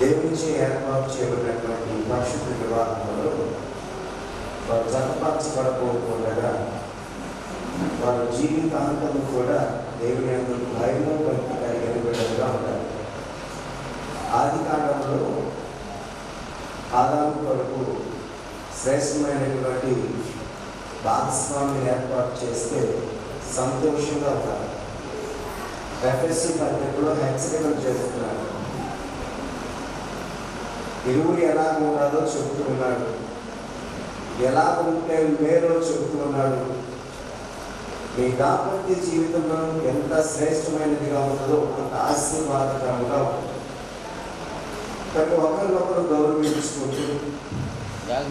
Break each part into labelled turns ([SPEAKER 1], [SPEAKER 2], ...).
[SPEAKER 1] దేవునిచే ఏర్పాటు చేయబడినటువంటి పరిశుద్ధ వివాహంలో వారు జతపరచబడకపోతుండగా వారి జీవితాంతం కూడా దేవుని యందు భయము భక్తి కలిగిన బిడ్డలుగా ఉంటారు. ఆది కాలంలో ఆదాము కొరకు శ్రేష్టమైనటువంటి భాగస్వామిని ఏర్పాటు చేస్తే సంతోషంగా ఉన్నారు. ఎఫ్ఎస్సి పత్రికలో హెచ్చరికలు చేస్తున్నాడు. ఇరువురు ఎలా ఉన్నారో చెబుతూ ఉన్నాడు, ఎలా ఉంటే మేలో చెబుతూ ఉన్నాడు. మీ దాంపత్య జీవితంలో ఎంత శ్రేష్టమైనదిగా ఉంటుందో అంత ఆశీర్వాదకరంగా ఉంటుంది. కానీ ఒకరినొకరు గౌరవించుకుంటూ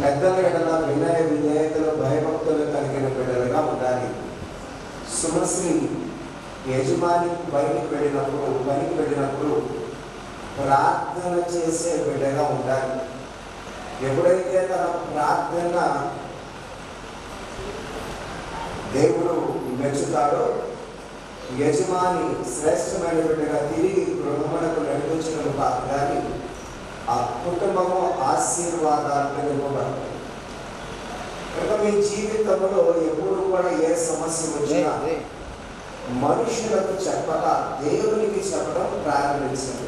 [SPEAKER 1] పెద్దల ఎడల వినయ విధేయతలు భయభక్తులు కలిగిన బిడ్డలుగా ఉండాలి. సుమశ్రీ యజమాని పనికి వెళ్ళినప్పుడు ప్రార్థన చేసే బిడ్డగా ఉండాలి. ఎప్పుడైతే తన ప్రార్థన దేవుడు మెచ్చుతాడో యజమాని శ్రేష్టమైన బిడ్డగా తిరిగి గృహమునకు నడిపించడం కానీ ఆ కుటుంబము ఆశీర్వాదాలను ఇవ్వబడతాయి. కనుక మీ జీవితంలో ఎప్పుడు కూడా ఏ సమస్య వచ్చినా మనుషులకు చెప్పక దేవునికి చెప్పడం ప్రారంభించండి.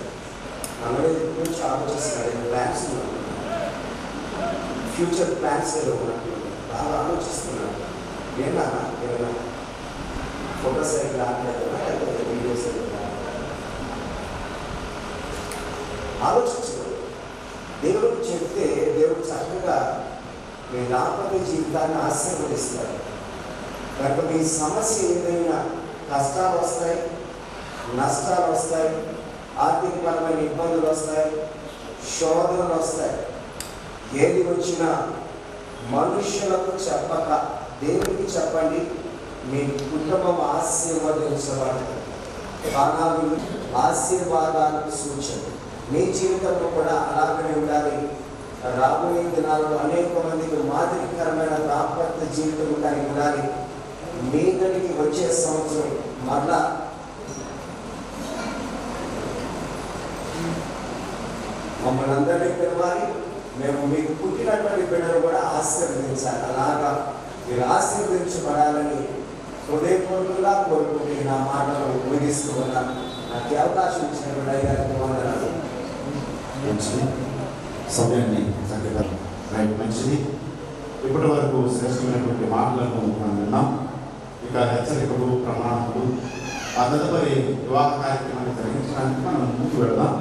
[SPEAKER 1] అన్నది గురించి ఆలోచిస్తున్నాడు. ప్లాన్స్ ఫ్యూచర్ ప్లాన్స్ ఏదో ఉన్నట్టు బాగా ఆలోచిస్తున్నాడు. ఏమైనా ఫోటోస్ అయితే రావట్లేదా, లేకపోతే వీడియోస్ అయితే ఆలోచించదు. దేవుడికి చెప్తే దేవుడు చక్కగా మీ దాంపత్య జీవితాన్ని ఆశీర్వదిస్తాడు. కనుక మీ సమస్య ఏదైనా కష్టాలు వస్తాయి, నష్టాలు వస్తాయి, ఆర్థికపరమైన ఇబ్బందులు వస్తాయి, శోధనలు వస్తాయి. ఏది వచ్చినా మనుషులకు చెప్పక దేవుడికి చెప్పండి. మీ కుటుంబం ఆశీర్వదించబడుతుంది. ఆశీర్వాదాలకు సూచన. మీ జీవితంలో కూడా అలాగనే ఉండాలి. రాబోయే దినాల్లో అనేక మందికి మాదిరికరమైన దాంపత్య జీవితం కలిగి ఉండాలి. మీ దగ్గరికి వచ్చే సంవత్సరం మరలా మమ్మల్ని అందరినీ పిలవాలి. మేము మీకు పుట్టినటువంటి బిడ్డలు కూడా ఆశీర్వదించాలి. అలాగా మీరు ఆశీర్వదించబడాలని హృదయపూర్వకంగా కోరుకుంటే నా మాటలు ముగిస్తూ ఉన్నాను. నాకు అవకాశం ఇచ్చినటువంటి అయ్యారికి వందనాలు.
[SPEAKER 2] మంచిది, సమయాన్ని చక్కగా మంచిది. ఇప్పటి వరకు శ్రేష్టమైనటువంటి మాటలను మనం విన్నాం. ఇక హెచ్చరికలు, ప్రమాణాలు, ఆ తదుపరి వివాహ కార్యక్రమాన్ని జరిగించడానికి మనం ముందుకు వెళదాం.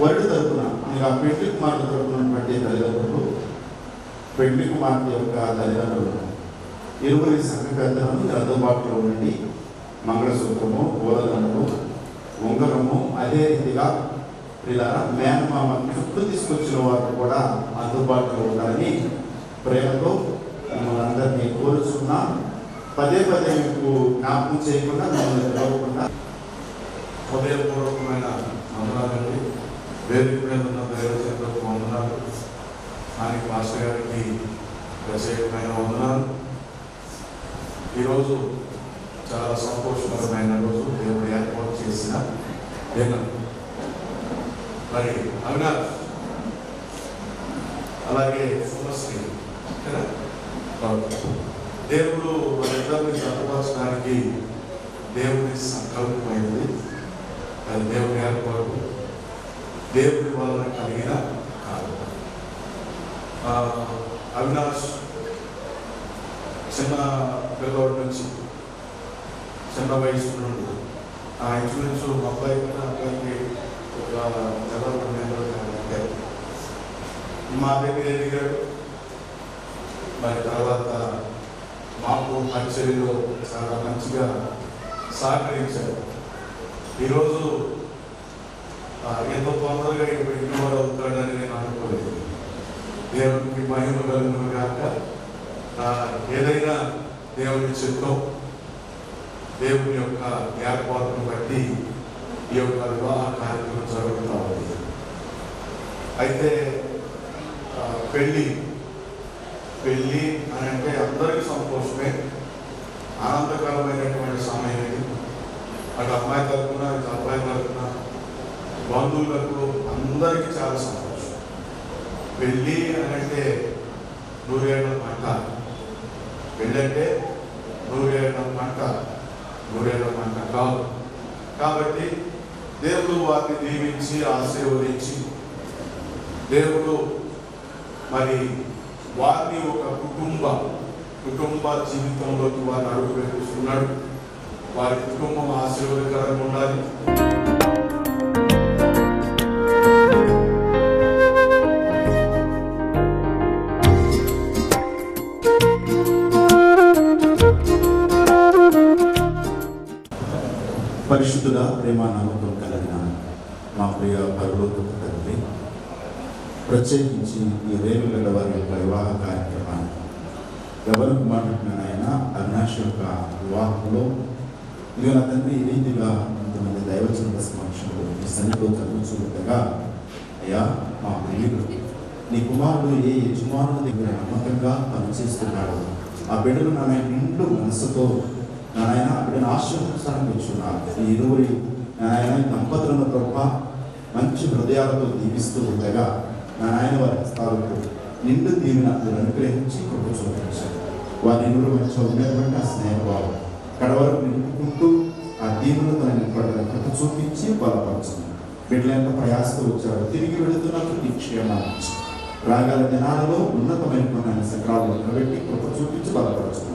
[SPEAKER 2] వరుడి తరపున అనగా పెళ్లి కుమారుడు తరపునటువంటి తల్లిదండ్రులు, పెళ్లి కుమార్తె యొక్క తల్లిదండ్రులు ఇరువురి సంఘ పెద్దలను అందుబాటులో ఉండి మంగళసూత్రము, పూలదండలు, ఉంగరము, అదే రీతిగా ఇలా మేనమామ చుట్టూ తీసుకొచ్చిన వారు కూడా అందుబాటులో ఉండాలని ప్రేమతో మిమ్మల్ని అందరినీ కోరుచున్నా. పదే పదే మీకు జ్ఞాపకం చేయకుండా మిమ్మల్ని పిలవకుండా
[SPEAKER 3] హృదయపూర్వకమైన వందనాలండి. వేదిక మీద ఉన్న దైవజనులకు వందనాలు. స్థానిక మాస్టర్ గారికి ప్రత్యేకమైన వందనాలు. ఈరోజు చాలా సంతోషకరమైన రోజు. దేవుడు ఏర్పాటు చేసిన దినం. మరి అవినాష్ అలాగే సుమశ్రీ దేవుడు వాళ్ళిద్దరిని జతపరచడానికి దేవుని సంకల్పమైంది. అది దేవుని ఏర్పాటు, దేవుడి వలన కలిగిన కారణం. అవినాష్ చిన్న పిల్లవాడి నుంచి, చిన్న వయసు నుండి ఇంచుమించు అబ్బాయి కన్నా అబ్బాయికి ఒక 22 నెలలు మా దగ్గర ఎదిగాడు. మరి తర్వాత మాకు పరిచర్యలో చాలా మంచిగా సహకరించాడు. ఈరోజు ఎంతో తొందరగా ఇన్వాల్వ్ అవుతాడని నేను అనుకోలేదు. దేవునికి మహిమ కలుగును గాక. ఏదైనా దేవుని చిత్తం, దేవుని యొక్క ఏర్పాటును బట్టి ఈ యొక్క వివాహ కార్యక్రమం జరుగుతూ ఉంది. అయితే పెళ్ళి అని అంటే అందరికీ సంతోషమే, ఆనందకరమైనటువంటి సమయం ఇది. అటు అమ్మాయి తరఫున, ఇటు అబ్బాయి బంధువులకు అందరికీ చాలా సంతోషం. పెళ్ళి అని అంటే నూరేళ్ల పంట, పెళ్ళి అంటే నూరేళ్ల పంట కాదు. కాబట్టి దేవుడు వారిని దీవించి ఆశీర్వదించి దేవుడు మరి వారిని ఒక కుటుంబ జీవితంలోకి వారిని అడుగు పెట్టిస్తున్నాడు. వారి కుటుంబం ఆశీర్వాదకరంగా ఉండాలి.
[SPEAKER 2] పరిశుద్ధుల ప్రేమ నమ్మకం కలిగిన మా ప్రియ పరలోక తండ్రి, ప్రత్యేకించి ఈ రేణుగడ్డ వారి యొక్క వివాహ కార్యక్రమాన్ని ఎవరు మాట్లాడిన ఆయన అవినాష్ యొక్క వివాహంలో ఇక నా తండ్రి ఈ రీతిగా కొంతమంది దైవజనుల సమక్షంలో మీ సన్నిధిలో చదువుతుండగా, అయ్యా మా ప్రియుడు నీ కుమారుడు ఏ యజమానుల దగ్గర నమ్మకంగా పనిచేస్తున్నాడు, ఆ బిడ్డలు నా నిండు మనసుతో నాయన ఆ బిడ్డను ఆశీర్వదించడానికి వచ్చున్నారు. ఈ ఇరువురి నాయన దంపతులను గొప్ప మంచి హృదయాలతో దీవిస్తూ ఉండగా నాయన వారి హస్తాలకు నిండు దీవిన అనుగ్రహించి కృప చూపించారు. వారి ఇరువురు మధ్య ఉన్నటువంటి ఆ స్నేహభావం కడవరకు నింపుకుంటూ ఆ దీవులు తన నింపడానికి కృప చూపించి బలపరుచున్నారు. బిడ్డల యొక్క ప్రయాసతో వచ్చారు, తిరిగి వెళుతున్నప్పుడు నీ క్షేమాన్ని రాగల దినాలలో ఉన్నతమైనటువంటి సకాలంలో నిలబెట్టి కృప చూపించి బలపరుచున్నాను.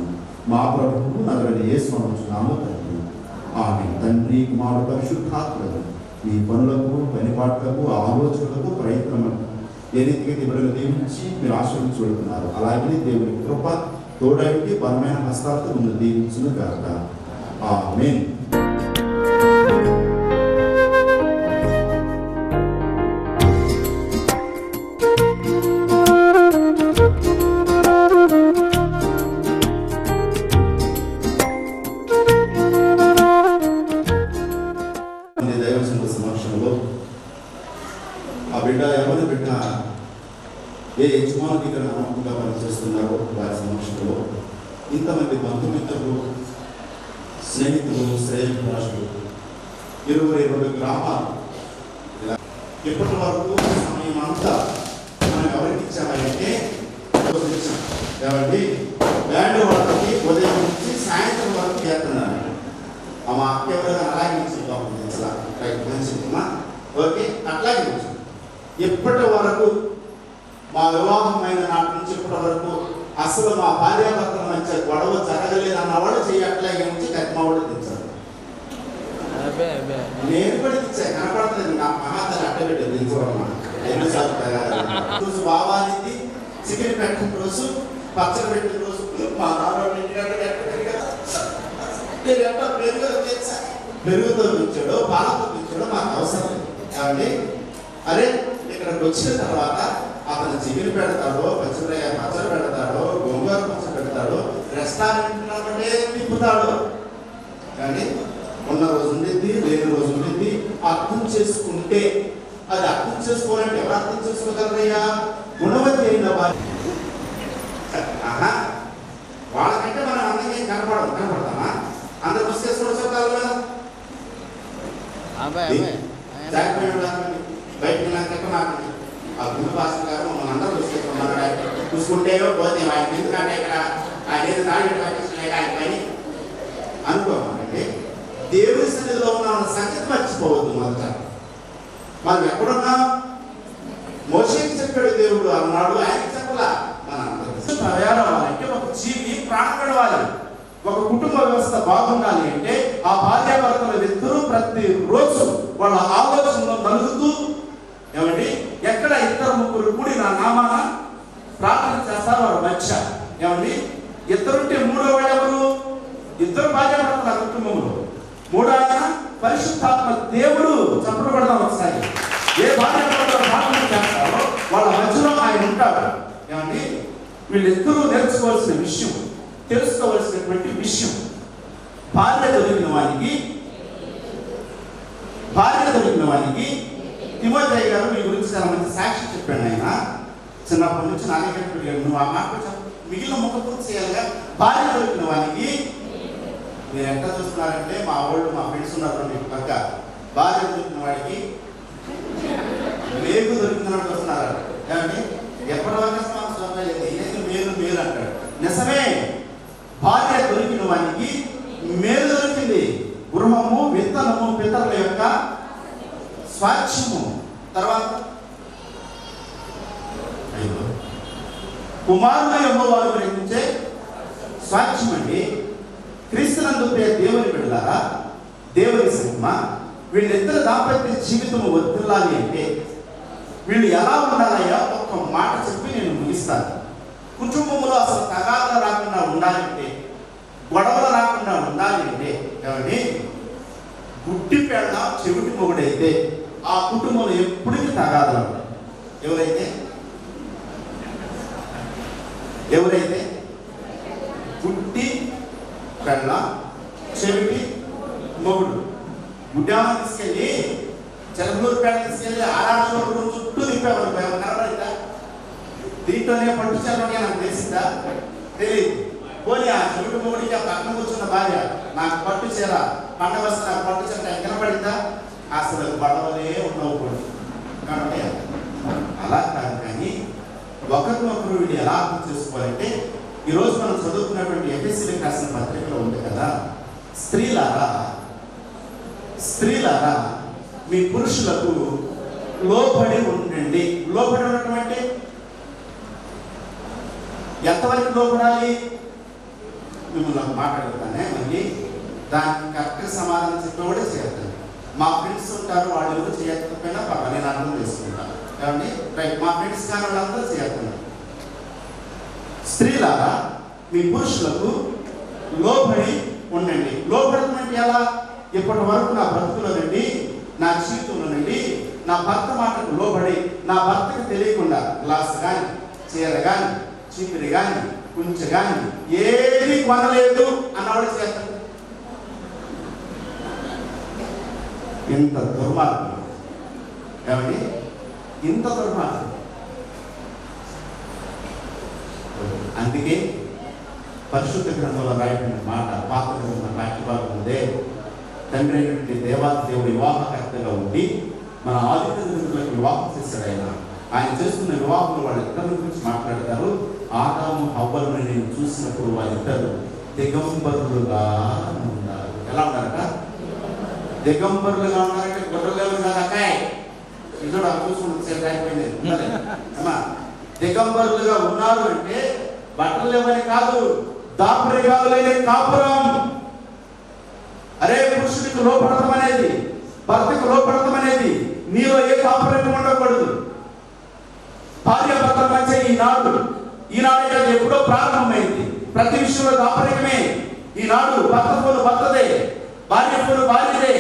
[SPEAKER 2] మా ప్రభువు నగరని యేసు నామమున తండ్రి, ఆమేన్. తండ్రి కుమారుడు పరిశుద్ధాత్మలు మీ పనులకు పనిపాట్లకు ఆలోచనలకు ప్రయత్నములకు ఏ రీతిగా బిడ్డలు దీవించి మీరు ఆశీర్వదించుకుంటున్నారు, అలాగే దేవుని కృప తోడైకి బలమైన హస్తాలతో ముందు దీవించును గాక. ఆమేన్. ఏ యజమానులు ఇక్కడ నమ్మకంగా పనిచేస్తున్నారో వారి సమక్షంలో ఇంతమంది బంధుమిత్రులు, స్నేహితులు, శ్రేయభిలాషులు, 22 గ్రామాలు ఇప్పటి వరకు సమయం అంతా మనం ఎవరికి ఇచ్చామంటే కాబట్టి బ్యాండ్ వాళ్ళకి ఉదయం నుంచి సాయంత్రం వరకు చేస్తున్నారు. మా అక్క ఎవరైనా అలాగే మంచిదమ్మా, ఓకే అట్లాగే మంచిది. ఇప్పటి వరకు మా వివాహమైన నాటి నుంచి ఇప్పటి వరకు అసలు మా భార్యాభర్తల మధ్య గొడవ జరగలేదు అన్నవాడు చేయట్లాగే ఉంచి కత్మావాడు తెచ్చారు. నేను కూడా తెచ్చాను, కనపడుతుంది నా మహాతల్లి అట్టబెట్టి దించడం రోజు బాబానికి చికెన్ పెట్టిన రోజు, పచ్చడి పెట్టిన రోజు మా పెరుగుతో ఇచ్చాడు, పాలతో ఇచ్చాడు, మాకు అవసరం కాబట్టి అరే ఇక్కడికి వచ్చిన తర్వాత అతను చికెన్ పెడతాడో, పచ్చడి పెడతాడో, గోంగూర పచ్చడి పెడతాడో, రెస్టారెంట్లోనే తిప్పుతాడు. కానీ ఉన్న రోజు ఉండింది, లేని రోజు ఉండింది. అర్థం చేసుకుంటే అది అర్థం చేసుకోవాలంటే ఎవరు అర్థం చేసుకోగలరయ్యా? గుణవతి అయిన వారి వాళ్ళకంటే మనం అందరికీ కనపడతామా? అందరు బస్ చేసుకోవడం చెప్పగలరా? బయట నాకు ఆ గుండు భాష గారు మమ్మల్ని అందరూ చూసుకుంటే పోతే ఆయన ఎందుకంటే ఇక్కడ ఆయన ఏదో తాగి ఆయన పని అనుకోమండి. దేవుడి సన్నిధిలో ఉన్న సంగతి మర్చిపోవద్దు. మొదట మనం ఎక్కడున్నా మోషేకి చెప్పాడు దేవుడు అన్నాడు, ఆయనకి చెప్పలా. మన అంటే ఒక జీవి ప్రాణం గడవాలి, ఒక కుటుంబ వ్యవస్థ బాగుండాలి అంటే ఆ భార్యాభర్తలు ఇద్దరూ ప్రతి రోజు వాళ్ళ ఆలోచనలో నలుగుతూ ఏమండి ఎక్కడ 2-3 కూడి నా నామాన ప్రార్థన చేస్తారు వారు మధ్య. ఏమండి ఇద్దరుంటే మూడో వాడు ఎవరు? ఇద్దరు భార్యాభర్తల కుటుంబంలో మూడో ఆయన పరిశుద్ధాత్మ దేవుడు. చెప్పబడదాం ఒకసారి. ఏ భార్యాభర్తలు ప్రార్థన చేస్తారో వాళ్ళ మధ్యలో ఆయన ఉంటాడు. ఏమండి వీళ్ళిద్దరూ నేర్చుకోవాల్సిన విషయం, తెలుసుకోవాల్సినటువంటి విషయం, భార్య దొరికిన వానికి తిమోథేయ గారు మీ గురించి చాలా మంచి సాక్షి చెప్పాడు. ఆయన చిన్నప్పటి నుంచి నాకే చెప్పాడు, నువ్వు ఆ మాట మిగిలిన ముఖ పూర్తి చేయాలిగా. భార్య దొరికిన వానికి మీరు ఎట్లా చూస్తున్నారంటే మా వాళ్ళు మా ఫ్రెండ్స్ ఉన్నారు మీకు పక్క. భార్య దొరికిన వాడికి మేలు దొరికిందని వస్తున్నారు. ఏమండి ఎప్పటి వరకు మేలు మేలు అంటాడు. నిజమే, భార్య దొరికిన వానికి మేలు దొరికింది. గృహము, విత్తనము, పితరుల యొక్క స్వాచ్ఛము. తర్వాత కుమారుల యెహోవాను గ్రహించే స్వాచ్ఛం అండి. క్రీస్తునందు దేవుని బిడ్డలారా, దేవుని సంగమా, వీళ్ళిద్దరు దాంపత్య జీవితము వర్ధిల్లాలి అంటే వీళ్ళు ఎలా ఉండాలయ్యా ఒక్క మాట చెప్పి నేను ముగిస్తాను. కుటుంబంలో అసలు తగాదాలు రాకుండా ఉండాలంటే, గొడవలు రాకుండా ఉండాలి అంటే ఏమండి, గుడ్డి పెళ్ళ చెవిటి మొగుడైతే ఆ కుటుంబంలో ఎప్పటికీ తగాదాలు ఉంటాయి. ఎవరైతే గుడ్డి పెళ్ళ చెవిటి మొగుడు, గుడ్డామని తీసుకెళ్ళి చెలకలూరు పేడ తీసుకెళ్ళి ఆరాధన చుట్టూ తిప్పేవారు. కనబడిందా? దీంట్లోనే పట్టు చెల్లని నాకు తెలిసిందా? తెలియదు. పోనీ ఆ చెవిటి మొగుడికి ఆ పక్కన కూర్చున్న భార్య నాకు పట్టు చీర పండగ వస్తే నాకు పట్టు చీర కనబడిందా? అసలు గొడవలే ఉండవు. కాబట్టి అలా కాదు. కానీ ఒకరినొకరు వీళ్ళు ఎలా అర్థం చేసుకోవాలంటే, ఈరోజు మనం చదువుకున్నటువంటి ఎఫెసీయులకు రాసిన పత్రికలో ఉంది కదా, స్త్రీలారా మీ పురుషులకు లోబడి ఉండండి. లోబడి ఉండటం అంటే ఎంతవరకు లోబడాలి? మిమ్మల్ని మాట్లాడుతానే మళ్ళీ దానికి కరెక్ట్గా సమాధానం చెప్పేవాడే చేస్తాను. మా ఫ్రెండ్స్ ఉంటారు, వాళ్ళు ఎవరు చేయకపోయినా పర్వాలేదు, నేను అర్థం చేసుకుంటాను. కాబట్టి రైట్, మా ఫ్రెండ్స్ కానీ వాళ్ళందరూ చేస్తున్నారు. స్త్రీలారా మీ పురుషులకు లోబడి ఉండండి. లోబడటం అంటే ఎలా? ఇప్పటి వరకు నా బ్రతుకులోనండి, నా జీవితంలోనండి నా భర్త మాటకు లోబడి నా భర్తకు తెలియకుండా గ్లాస్ కానీ, చీర కానీ, చీపిరి కానీ, కుంచె కానీ ఏది కొనలేదు అన్నవాడు చేస్తాడు. ఇంత దుర్మార్గం ఏమండి, ఇంత దుర్మార్గం. అందుకే పరిశుద్ధ గ్రంథంలో రాయబడిన మాట, పాత గ్రంథం వాక్యభాగం ఉందే, తండ్రి అయినటువంటి దేవాది దేవుడు వివాహకర్తగా ఉండి మన ఆది తల్లిదండ్రులకు వివాహం చేశాడు. ఆయన చేస్తున్న వివాహంలో వాళ్ళిద్దరి గురించి మాట్లాడతారు. ఆదాము హవ్వలను నేను చూసినప్పుడు వాళ్ళిద్దరు దిగంబరులుగా ఉన్నారు. ఎలా ఉన్నారట? దిగంబరులుగా ఉన్నారంటే గొర్రెలు కాదు అక్కాయ్, ఇది చూసుకుంటే అయిపోయింది. అమ్మా, దిగంబరులుగా ఉన్నారు అంటే బట్టలు లేవని కాదు, దాపరికాలైన కాపురం. అరే, పురుషుడికి లోపడటం అనేది, భర్తకు లోపడటం అనేది నీలో ఏ కాపురం ఉండకూడదు. భార్య భర్తల మధ్య ఈనాడే కాదు, ఎప్పుడో ప్రారంభమైంది. ప్రతి విషయంలో దాపరికమే. ఈనాడు భర్త ఫోన్ భర్తదే, భార్య ఫోన్ భార్యదే.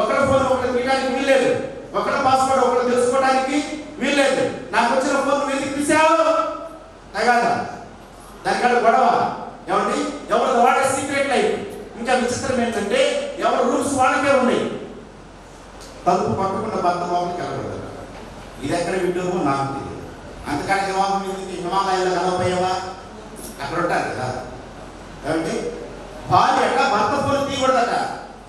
[SPEAKER 2] ఒకరి ఫోన్ ఒకటి తీయడానికి వీల్లేదు, ఒకరి పాస్వర్డ్ ఒకటి తెలుసుకోవడానికి వీల్లేదు. నాకు వచ్చిన ఫోన్ ఎందుకు తీసావు కదా, దానికాడ గొడవ. ఏమండి, ఎవరు వాడే సీక్రెట్ లైఫ్. ఇంకా విచిత్రం ఏంటంటే ఎవరు రూల్స్ వాళ్ళకే ఉన్నాయి. తలుపు పక్కకుండా భర్త లోపలికి వెళ్ళకూడదు. ఇది ఎక్కడ వింటామో నాకు తెలియదు. అంతకాని వివాహం ఎందుకు హిమాలయాల్లో కలవపోయావా? అక్కడ ఉంటారు కదా. ఏమండి, భార్య అట భర్త ఫోన్ తీయకూడదట.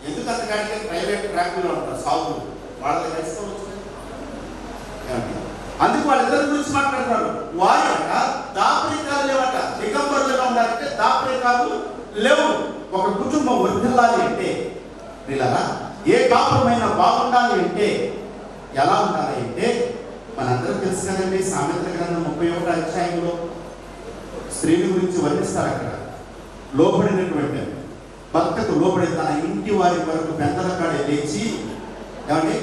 [SPEAKER 2] ఎందుకు అంతకాడికి ప్రైవేట్ ట్రాక్లో ఉంటారు సాగులు, వాళ్ళ తెలుసుకోవచ్చు. అందుకు వాళ్ళిద్దరి గురించి మాట్లాడుతున్నారు. వారి అట దాపరికాలు లేవట, దిగంబరులుగా ఉండాలంటే దాపరికాలు లేవు. ఒక కుటుంబం వర్ధిల్లాలి అంటే వీళ్ళరా ఏ కాపురమైనా బాగుండాలి అంటే ఎలా ఉండాలి అంటే మనందరూ తెలుసు కదండి. సామెతల గ్రంథం 31వ అధ్యాయంలో స్త్రీల గురించి వర్ణిస్తారు. అక్కడ లోబడినటువంటి భర్తకు లోబడి తన ఇంటి వారి వరకు పెందల కాడే లేచి, ఏమండి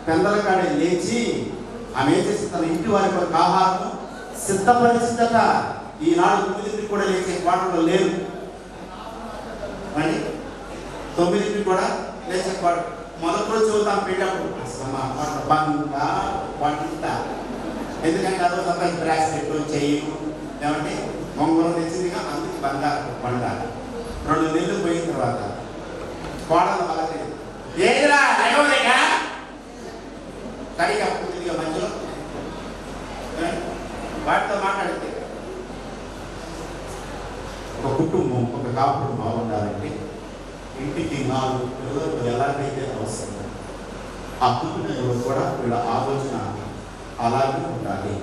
[SPEAKER 2] పెందల కాడే లేచి ఆమె ఏం చేసి తన ఇంటి వారి వరకు ఆహారం సిద్ధపరిచిందట. ఈనాడు 9ంటికి కూడా లేచే పాటలు లేరు అండి. 9ంటికి కూడా లేచే పాట మొదటి రోజు చదువుతాం పెట్టప్పుడు వంట. ఎందుకంటే అదో తప్ప బ్రాస్లెట్ చెయ్యి, ఏమంటే మొంగరం తెచ్చిందిగా, అందుకు బంగారు బంగారు. 2 నెలలు పోయిన తర్వాత కోడలు వాళ్ళకి ఏదిరా లేవలేక సరిగా పూర్తిగా మధ్యలో వాటితో మాట్లాడితే ఒక కుటుంబం, ఒక కాపురం బాగుండాలంటే ఇంటికి 4 పిల్లలు ఎలాగైతే అవసరం ఆ కుటుంబంలో కూడా వీళ్ళ ఆలోచన అలాగే ఉండాలి.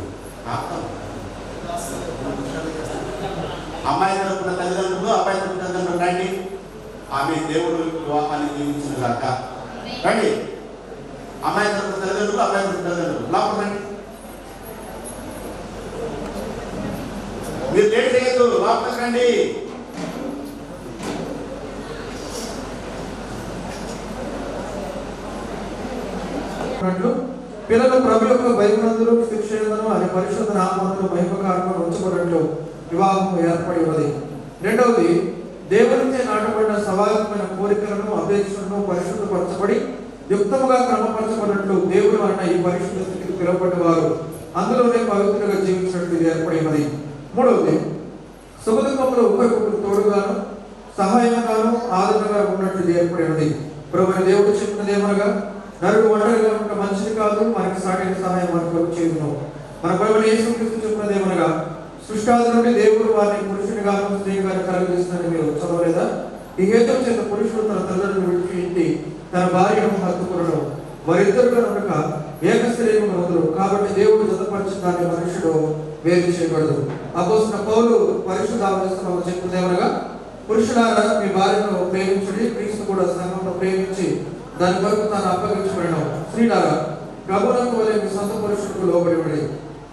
[SPEAKER 2] అమ్మాయి తరపున తల్లిదండ్రులు, అబ్బాయి తరపున తల్లిదండ్రులు రండి. ఆమె దేవుడు వివాహాన్ని నియమించిన గాక. రండి. అమ్మాయి తరపున తల్లిదండ్రులు, అబ్బాయి తరపున తల్లిదండ్రులు లోపల రండి. మీరు లేట్ చేయొద్దు, లోపలికి రండి.
[SPEAKER 4] పిల్లలు ప్రభు యొక్క భయమునందును శిక్షణను అనే పరిశుద్ధ నామమును మహిమకారమును ఉంచబడినట్లు వివాహం ఏర్పడి ఉన్నది. రెండవది, దేవునిచే నాటబడిన స్వాభావికమైన కోరికలను అపేక్షలను పరిశుద్ధపరచబడి యుక్తముగా క్రమపరచబడినట్లు దేవుడు అన్న ఈ పరిశుద్ధ స్థితికి పిలువబడ్డ వారు అందులోనే పవిత్రంగా జీవించినట్లు ఇది ఏర్పడి ఉన్నది. మూడవది, సుఖదుఖములు ఒకరికొకరు తోడుగాను సహాయంగాను ఆదరణగా ఉన్నట్లు ఇది ఏర్పడి ఉన్నది. ప్రభువైన దేవుడు చెప్పినదేమనగా, నరుడు ఒంటరిగా ఉన్న మనిషిని కాదు, మనకి సాటిన సహాయం మనకు చేయను. మన ప్రభువైన యేసుక్రీస్తు చెప్పినదేమనగా, సృష్టాది నుండి దేవుడు వారిని పురుషునిగాను స్త్రీగాను కలుగజేస్తుందని మీరు చదవలేదా? ఈ హేతువు చేత పురుషుడు తన తల్లిదండ్రులను విడిచిపెట్టి తన భార్యను హత్తుకునను, వారిద్దరుగా ఉండక ఏక శరీరము వదలు. కాబట్టి దేవుడు జతపరిచిన దాన్ని మనుషుడు వేరు చేయకూడదు. అపోస్తలుడైన పౌలు పరిశుద్ధ ఆవేశంలో చెప్పినదేమనగా, పురుషులారా మీ భార్యను ప్రేమించుడి, క్రీస్తు కూడా సంఘంలో ప్రేమించి దాని కొరకు తాను అప్పగించబడిన. స్త్రీలారా ప్రభువునకు వలె మీ సొంత పురుషులకు లోబడి ఉండి,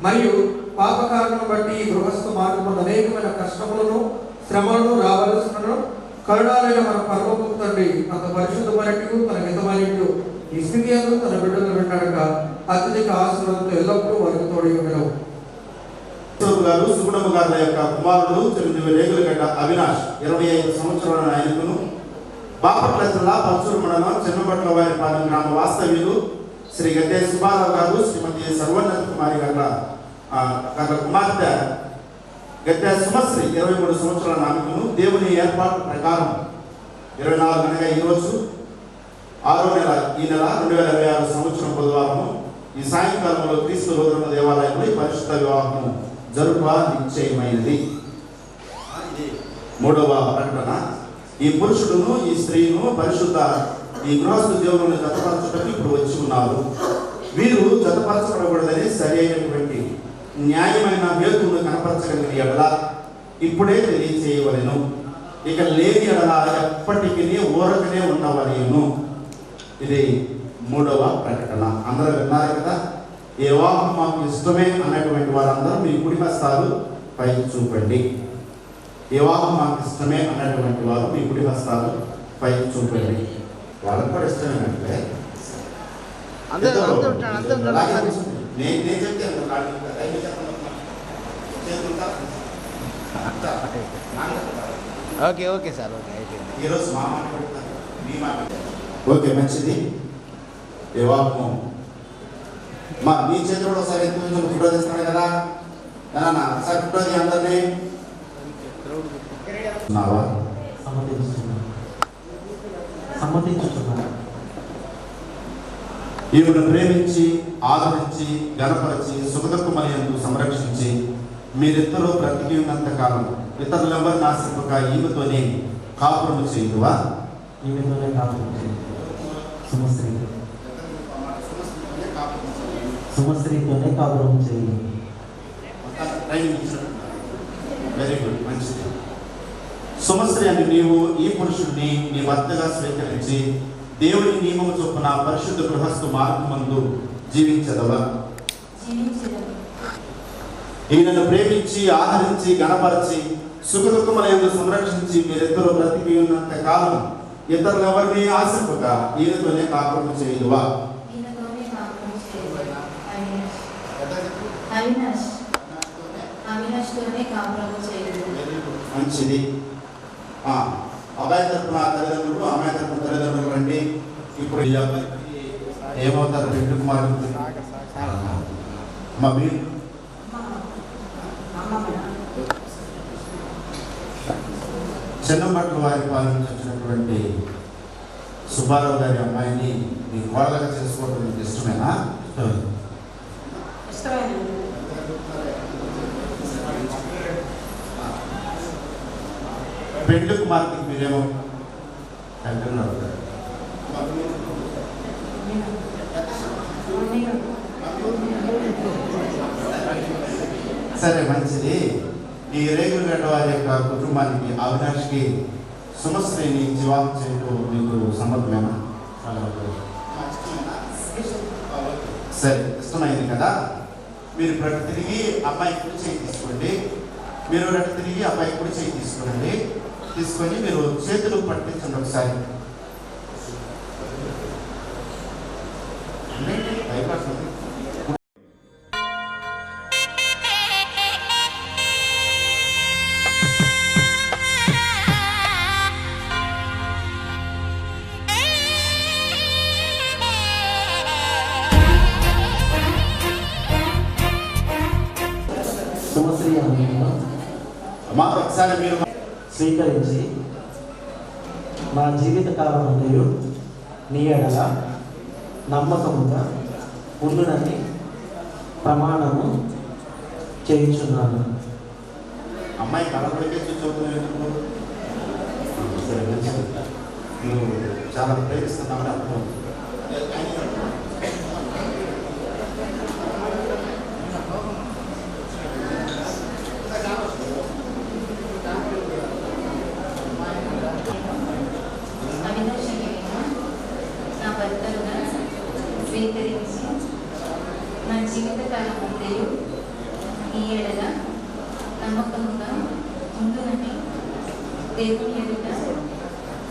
[SPEAKER 4] మరియు పాప కారణం బట్టి గృహస్థ మార్గమున అనేకమైన కష్టములను శ్రమలను రావాల్సినను కరుణాలైన మన పరలోకపు తండ్రి అంత పరిశుద్ధమైనట్టు తన హితమైనట్టు ఈ స్థితి అందు తన బిడ్డలు వింటాడక అత్యధిక ఆశీర్వాదంతో ఎల్లప్పుడూ వారికి తోడి ఉండడం.
[SPEAKER 2] గారు సుగుణమ్మ గారి యొక్క కుమారుడు చిరంజీవి రేగులగడ్డ అవినాష్ 25 సంవత్సరాల ఆయనకును బాపట్ల జిల్లా పల్సూరు మండలం చిన్నపట్ల వారిపాలెం గ్రామ వాస్తవ్యులు శ్రీ గద్దె సుబ్బారావు గారు, శ్రీమతి సర్వోన్నత కుమారి గారి కుమార్తె గద్దె సుమశ్రీ 23 సంవత్సరాల ఆమెకును దేవుని ఏర్పాటు ప్రకారం 24 అనగా ఈరోజు 6వ నెల ఈ నెల 2026 సంవత్సరం బుధవారము ఈ సాయంకాలంలో క్రీస్తు లోదరణ దేవాలయంలో ఈ పరిశుద్ధ వివాహము జరుప నిశ్చయమైనది. మూడవ ప్రకటన, ఈ పురుషుడును ఈ స్త్రీను పరిశుద్ధ ఈ గృహస్థు దేవుని జతపరచడానికి ఇప్పుడు వచ్చి ఉన్నారు. వీరు జతపరచబడకూడదని సరి అయినటువంటి న్యాయమైన హేతువును కనపరచగలిగిన ఎడల ఇప్పుడే తెలియచేయవలెను. ఇక లేని ఎడల ఎప్పటికీ ఊరకనే ఉండవలేను. ఇది మూడవ ప్రకటన. అందరూ విన్నారు కదా? ఏ వివాహం మాకు ఇష్టమే అన్నటువంటి వారందరూ మీ కుడి హస్తాలు పైకి చూపండి. ఏ వివాహం మాకు ఇష్టమే అన్నటువంటి వారు మీ కుడి హస్తాలు పైకి చూపండి. వాళ్ళకి కూడా ఇష్టమేనంటే నేను చెప్తే
[SPEAKER 5] ఓకే సార్, ఓకే
[SPEAKER 2] ఈరోజు మా మాట పెడతాను, మీ మాట. ఓకే, మంచిది. వివాహము మా మీ చేతిలో ఒకసారి ఎందుకు ఫోటో తెస్తున్నాడు కదా ఒకసారి ఫోటో అందరినీ ఈమెను ప్రేమించి ఆదరించి గణపరిచి సుఖదుఖమయందు సంరక్షించి మీరిద్దరూ బ్రతికి ఉన్నంత కాలం ఇతరులెవరు నాశింపక ఈమెతోనే కాపురము చేయుదువా?
[SPEAKER 6] ఈమెతోనే కాపురం చేయుదు. సుమశ్రీతోనే కాపురం చేయుదు.
[SPEAKER 2] వెరీ గుడ్, మంచిది. సుమశ్రీ అని నీవు ఈ పురుషుడిని నీ భర్తగా స్వీకరించి దేవుని నియమము చొప్పున పరిశుద్ధ గృహస్థు మార్గమందు జీవించదవా? ఈయనను ప్రేమించి ఆదరించి గణపరిచి సుఖదుఖములందు సంరక్షించి మీరిద్దరూ బ్రతికి ఉన్నంత కాలం ఇతరులు ఎవరిని ఆశింపక ఈయనతోనే కాపురం చేయుదువా? మంచిది. అబ్బాయి తరపున తల్లిదండ్రులు, అమ్మాయి తరపున తల్లిదండ్రులు రండి. ఇప్పుడు ఈ అబ్బాయికి ఏమవుతారు? 2 కుమారులు. మా మీరు చిన్నపట్ల వారి పాలన వచ్చినటువంటి సుబ్బారావు గారి అమ్మాయిని మీ కోడలుగా చేసుకోవడం మీకు ఇష్టమేనా? పెళ్లి కుమార్తెకి మీరేమో అంటున్నారు. సరే మంచిది. ఈ రేగులగడ్డ వారి యొక్క కుటుంబానికి అవినాష్కి సుమశ్రీని వివాహం చేయడం మీకు సమ్మతమేనా? సరే, ఇష్టమైంది కదా. మీరు ఇప్పుడు తిరిగి అబ్బాయి కుడి చేయి తీసుకోండి. మీరు తిరిగి అబ్బాయి కుడి చేయి తీసుకోండి. తీసుకొని మీరు చేతులు పట్టించండి ఒకసారి. భయపడుతుంది.
[SPEAKER 6] సుమశ్రీ అమ్మ
[SPEAKER 2] అమ్మా ఒకసారి మీరు
[SPEAKER 6] స్వీకరించి నా జీవిత కాలం అంతయు నీ ఎడల నమ్మకముగా ఉండునని ప్రమాణము చేయించున్నాను.
[SPEAKER 2] అమ్మాయి కలపడికే చూస్తున్నావు. సరే మంచిది. నువ్వు చాలా ప్రేమిస్తున్నావు అర్థం.
[SPEAKER 5] నా భర్తగా స్వీకరించి నా జీవితకాలం అంతయు ఈ ఎడల నమ్మకముగా ఉండునని దేవుని ఎదుట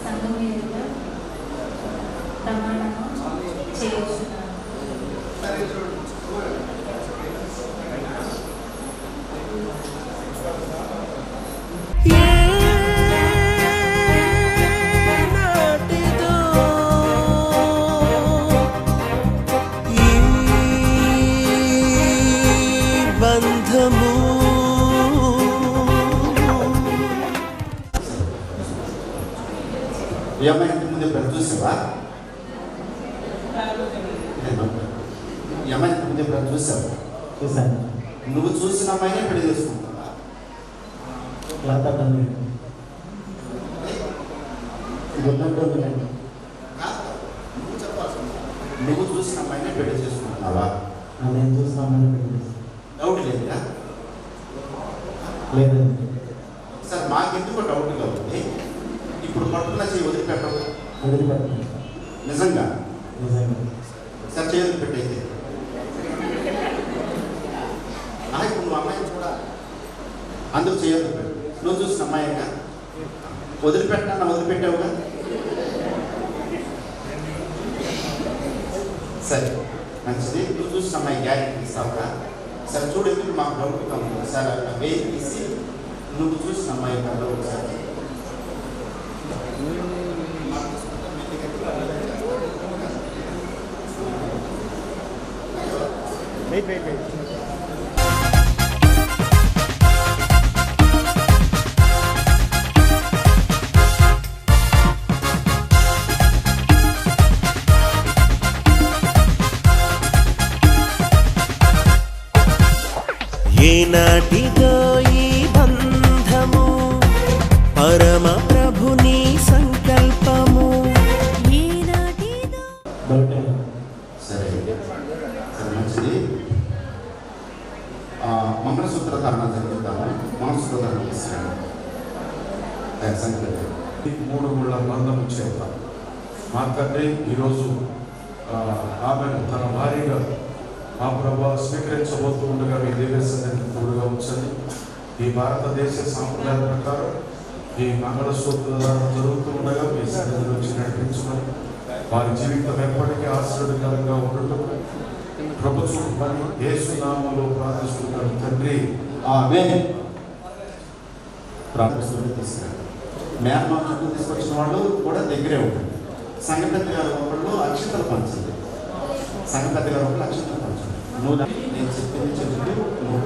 [SPEAKER 5] సంఘం ఎదుట ప్రమాణము చేయుచున్నాను.
[SPEAKER 2] ఈ అమ్మాయి ఇంటి ముందు ఎప్పుడు చూసావా? ఈ అమ్మాయి ఇంటి ముందు ఎప్పుడు చూసావా?
[SPEAKER 6] చూశాను.
[SPEAKER 2] నువ్వు చూసిన అమ్మాయినే పెళ్లి చేసుకుంటావా?
[SPEAKER 6] లతకండి గుర్తుంటుందండి.
[SPEAKER 2] నువ్వు చెప్పాల్సింది. నువ్వు చూసిన అమ్మాయినే పెళ్లి చేసుకుంటున్నావా?
[SPEAKER 6] నేను చూస్తామని
[SPEAKER 2] డౌట్ లేదా?
[SPEAKER 6] లేదండి.
[SPEAKER 2] సార్ మాకెందుకు డౌట్గా ఉంది. ఇప్పుడు పట్టుకున్న చేయి వదిలిపెట్టవు.
[SPEAKER 6] వదిలిపెట్టండి.
[SPEAKER 2] నిజంగా
[SPEAKER 6] నిజంగా
[SPEAKER 2] సార్ చేయి వదిలిపెట్టయితే ఇప్పుడు నువ్వు అమ్మాయిని చూడాలి. అందుకు చేయి వదిలిపెట్టు. నువ్వు చూసిన అమ్మాయిగా వదిలిపెట్టాను వదిలిపెట్టావుగా. సరే మంచిది. నువ్వు చూసిన అమ్మాయి గ్యారెంటీ ఇస్తావుగా. సరే చూడు, ఎందుకు మాకు డౌట్గా ఉంది. సార్ అట్లా వేయి తీసి నువ్వు చూసిన అమ్మాయి కన్నా ఒకసారి
[SPEAKER 7] ఏనాటిదో ఈ బంధము పరమ ప్రభుని సంకల్పము. ఏనాటిదో
[SPEAKER 2] సరే మంచిది. మంగళసూత్ర ధారణ జరుగుతాము. మంగళసూత్ర ధారణ తీసుకురాను.
[SPEAKER 3] మూడు ముళ్ళ బంధము చేత మా తండ్రి ఈరోజు ఆమెను తన భార్యగా మా ప్రభు స్వీకరించబోతూ ఉండగా మీ దేవస్థానానికి తోడుగా ఉంచండి. ఈ భారతదేశ సాంప్రదాయ ప్రకారం ఈ మంగళసూత్ర జరుగుతూ ఉండగా మీ సన్నిధిలో వచ్చి నడిపించమని, వారి జీవితం ఎప్పటికీ ఆశీర్వాదకరంగా ఉండటం ప్రభు చూపమని యేసు నామములో ప్రార్థిస్తున్నాను తండ్రి.
[SPEAKER 2] ఆమేన్. ప్రార్థిస్తున్న తీసుకురండి. మేనమా చుట్టూ తీసుకొచ్చిన వాళ్ళు కూడా దగ్గరే ఉంటుంది. సంగపెద్ద గారు ఒకళ్ళు అక్షతలు పంచండి. సంగపెద్ద గారు ఒకళ్ళు అక్షతలు పంచండి. నువ్వు నేను చెప్పింది చెప్తూ నువ్వు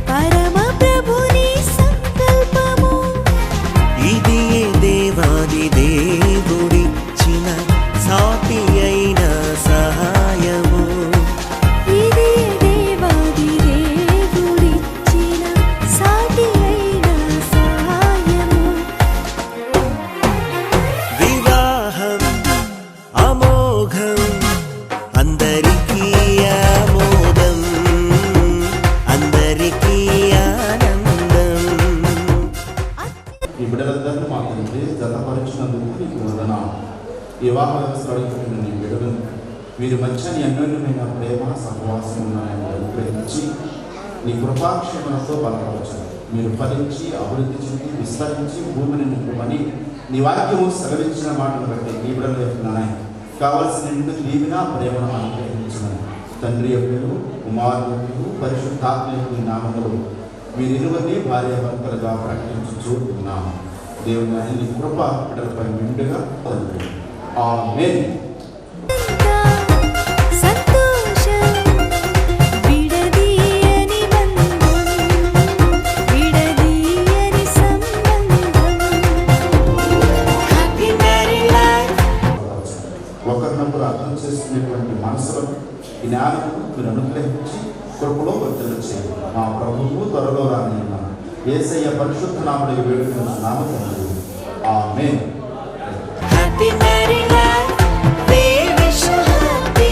[SPEAKER 7] పరమ ప్రభుని సంకల్పము ఇది దేవాది దేవుడిచ్చిన సాటి అయిన సహాయము ఇది దేవాది దేవుడిచ్చిన సాటి అయిన సహాయము వివాహం అమోఘం అందరికీ ఆమోదం అందరికీ ఆనందం
[SPEAKER 2] ఈ బిడ్డలందరినీ మా తండ్రి జతపరిచినందుకు నీకు వందనాలు. వివాహ వ్యవస్థ అడుగుతున్న నీ బిడ్డలు వీరి మధ్య నీ అన్యోన్యమైన ప్రేమ సహవాసం ఉన్నాయని అనుగ్రహించి నీ కృపాక్షేమలతో బలపరచాలి. మీరు ఫలించి అభివృద్ధి చెంది విస్తరించి భూమిని నింపమని నీ వాక్యము సెలవించిన మాటలు బట్టి నీ బిడ్డలు చెప్తున్నాయి. కావలసిన నిండు దీవిన ప్రేమను అనుగ్రహించమని తండ్రి యొక్క కుమారుడు యొక్క పరిశుద్ధాత్మ యొక్క నామములు వీరిరువురిని భార్యాభర్తలుగా ప్రకటించుచున్నాము. దేవుని నీ కృప బిడ్డలపై నిండుగా తండ్రి. ఆమేన్.
[SPEAKER 7] సంతోషం విడదీయని బంధం విడదీయని సంబంధం హ్యాపీ మ్యారీడ్ లైఫ్
[SPEAKER 2] ఒకరినొకరు అర్థం చేసుకునేటువంటి మనసులను జ్ఞానము మీరు అనుగ్రహించి కృపలో వర్ధలు చేయండి. మా ప్రభువు త్వరలో రాని ఉన్నాను. యేసయ్య పరిశుద్ధ నామములో వేడుకొనుచున్నాము తండ్రి. Amen.
[SPEAKER 7] Happy married life we wish you happy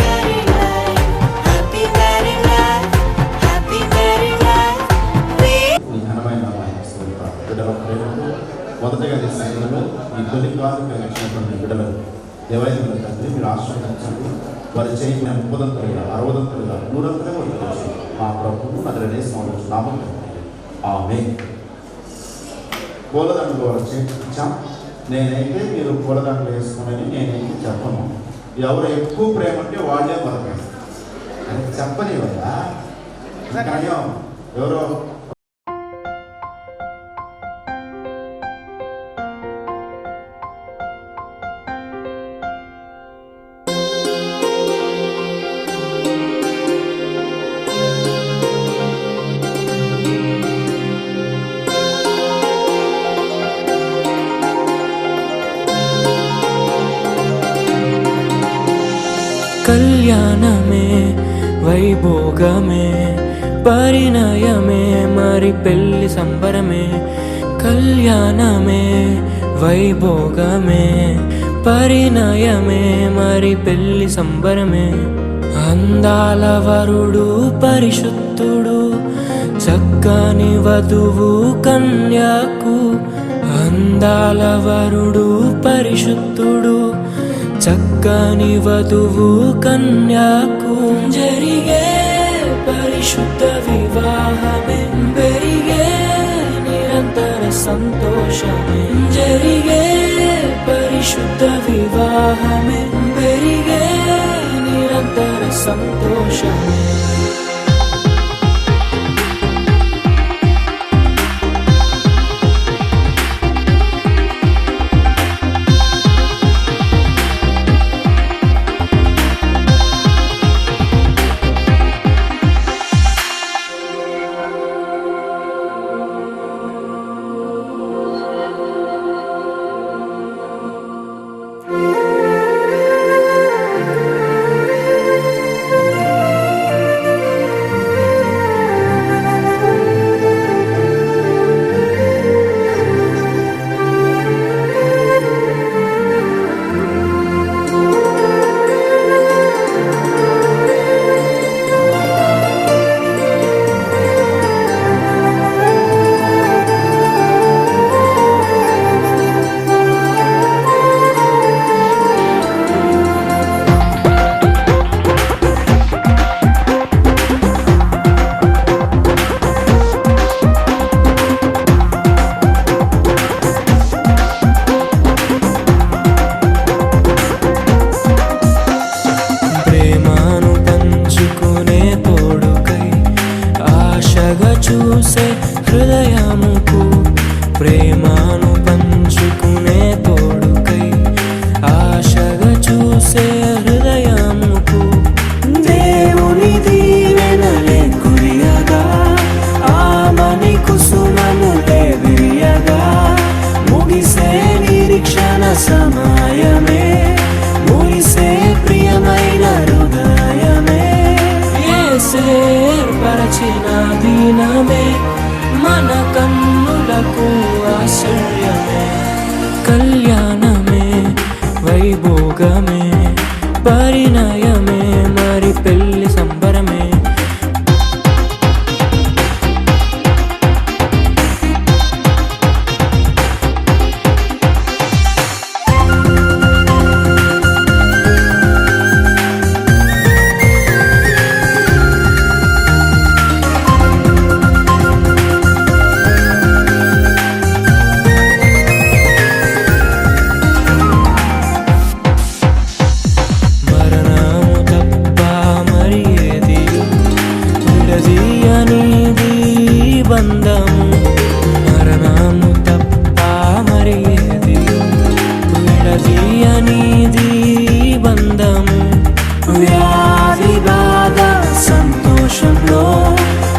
[SPEAKER 7] married life happy married life happy married life వి
[SPEAKER 2] నీ ఘనమైన బిడ్డల ప్రేమతో మొదటగా నీ సైన్యంలో ఈ తొలి కాదు కలిగినటువంటి బిడ్డలను దేవాలయంలో తండ్రి మీరు ఆశ్రయించండి. వారి చేయి 30ంతలుగా 60ంతలుగా 100ంతలుగా వర్తించి మా ప్రభువు నజరేయుని నామములో ఆమేన్. పూలదండలు వారు చేయించాం. నేనైతే మీరు పూలదండలు వేసుకుని నేనైతే చెప్పను. ఎవరు ఎక్కువ ప్రేమ అంటే వాళ్ళే బతకాలి అని చెప్పని వల్ల ఎవరో
[SPEAKER 8] కళ్యాణమే వైభోగమే పరిణయమే మరి పెళ్లి సంబరమే కళ్యాణమే వైభోగమే పరిణయమే మరి పెళ్లి సంబరమే అందాల వరుడు పరిశుద్ధుడు చక్కని వధువు కన్యాకు అందాల వరుడు పరిశుద్ధుడు చక్కని వధువు కన్యాకు జరిగే పరిశుద్ధ వివాహమే పెరిగే నిరంతర సంతోషమే జరిగే పరిశుద్ధ వివాహమే పెరిగే నిరంతర సంతోషమే దీవెనలే విరియగా ముగిసే నిరీక్షణ సమయమే ముగిసే ప్రియమైన హృదయమే యేసే ఏర్పరచిన దినమే మన కన్నులకు ఆశ్చర్యమే కళ్యాణమే వైభోగమే పరిణయమే మరి పెళ్లి సంబరమే మరణము తప్ప మరి ఏది విడదీయనిది బంధము వ్యాధి బాధ సంతోషంలో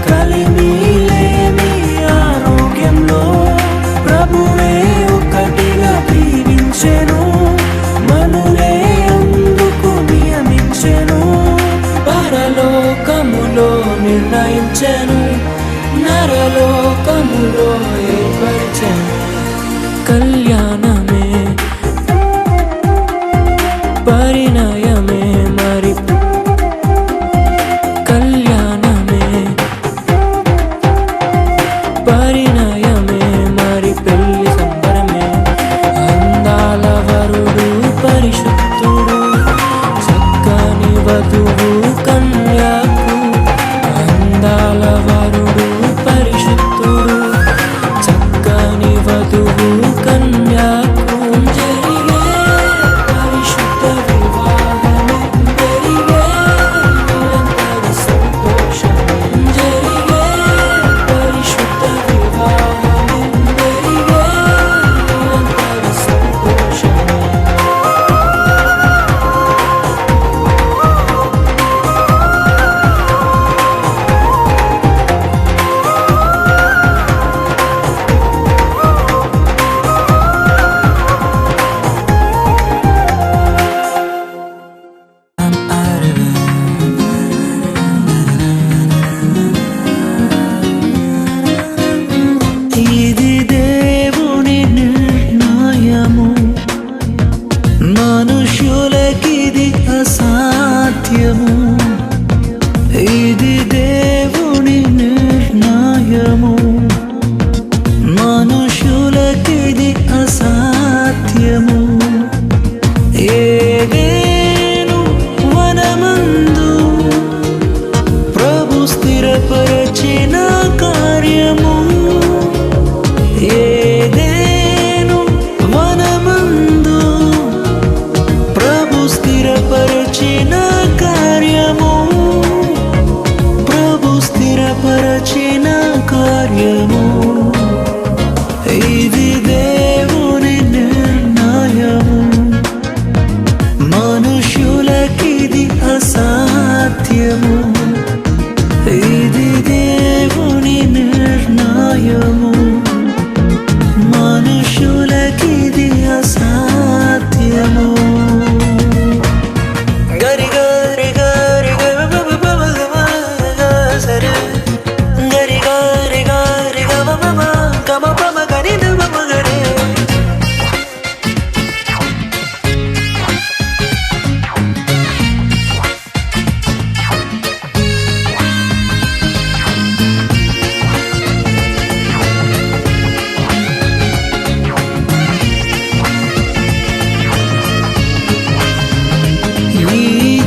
[SPEAKER 8] కలిమిలేని ఆరోగ్యంలో ప్రభువే ఒకటిగా దీవించెను మనులే అందుకు నియమించెను పరలోకములో నిర్ణయించెను నరలోకములో ఏర్పరిచెను కళ్యాణమే పరిణయమే మరి కళ్యాణమే పరిణయమే మరి పెళ్లి సంబరమే అందాల వరుడు పరిశుద్ధుడు చక్కని వధువు కన్యాకు అందాల వరుడు పరిశుద్ధుడు చక్కని వధువు కన్యాకు జరిగే పరిశుద్ధ వివాహమే జరిగే నిరంతర సంతోషమే జరిగే పరిశుద్ధ వివాహమే జరిగే నిరంతర సంతోషమే
[SPEAKER 7] ఇది దేవుని నిర్ణయము మనుషులకిది అసాధ్యము ఇది దేవుని నిర్ణయము మనుషులకిది అసాధ్యము ఏదేను వనమందు ప్రభు స్థిరపరచిన కార్యము ఏదేను వనమందు ప్రభు స్థిరపరచిన కార్యము ప్రభు స్థిరపరచిన కార్యము ఇది దేవుని నిర్ణయము మనుషులకిది అసాధ్యము ఇది దేవుని నిర్ణయము మనుషులకిది అసాధ్యము గరి గరి గరి సరే గరి గరి గరి గమ పమ గరి దమ గరి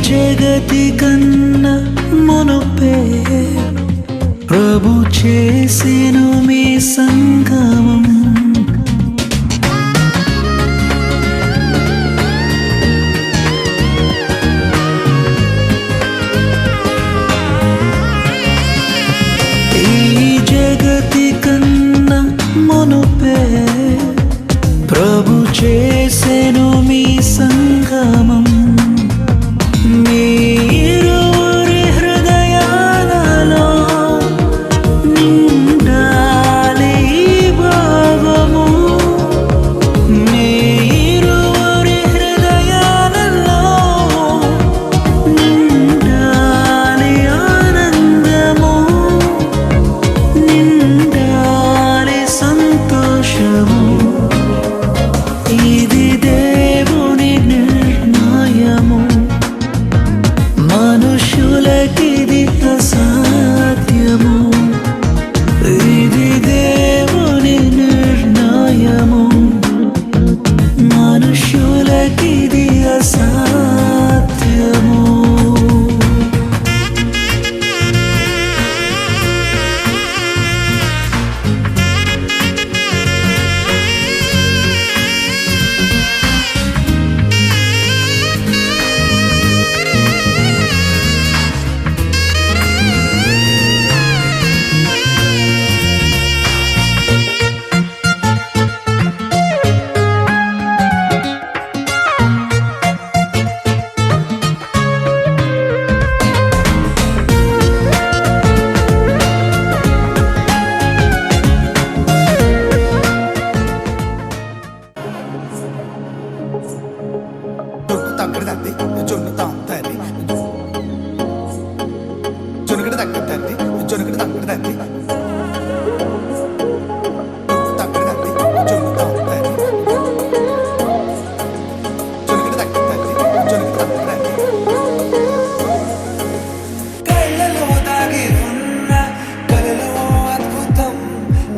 [SPEAKER 7] జగతి కన్నా మునుపే ప్రభు చేసెను మీ సంగమం ఈ జగతి కన్నా మునుపే ప్రభు చేసెను మీ సంగమం మీరురి హృదయాలలో నిండాలి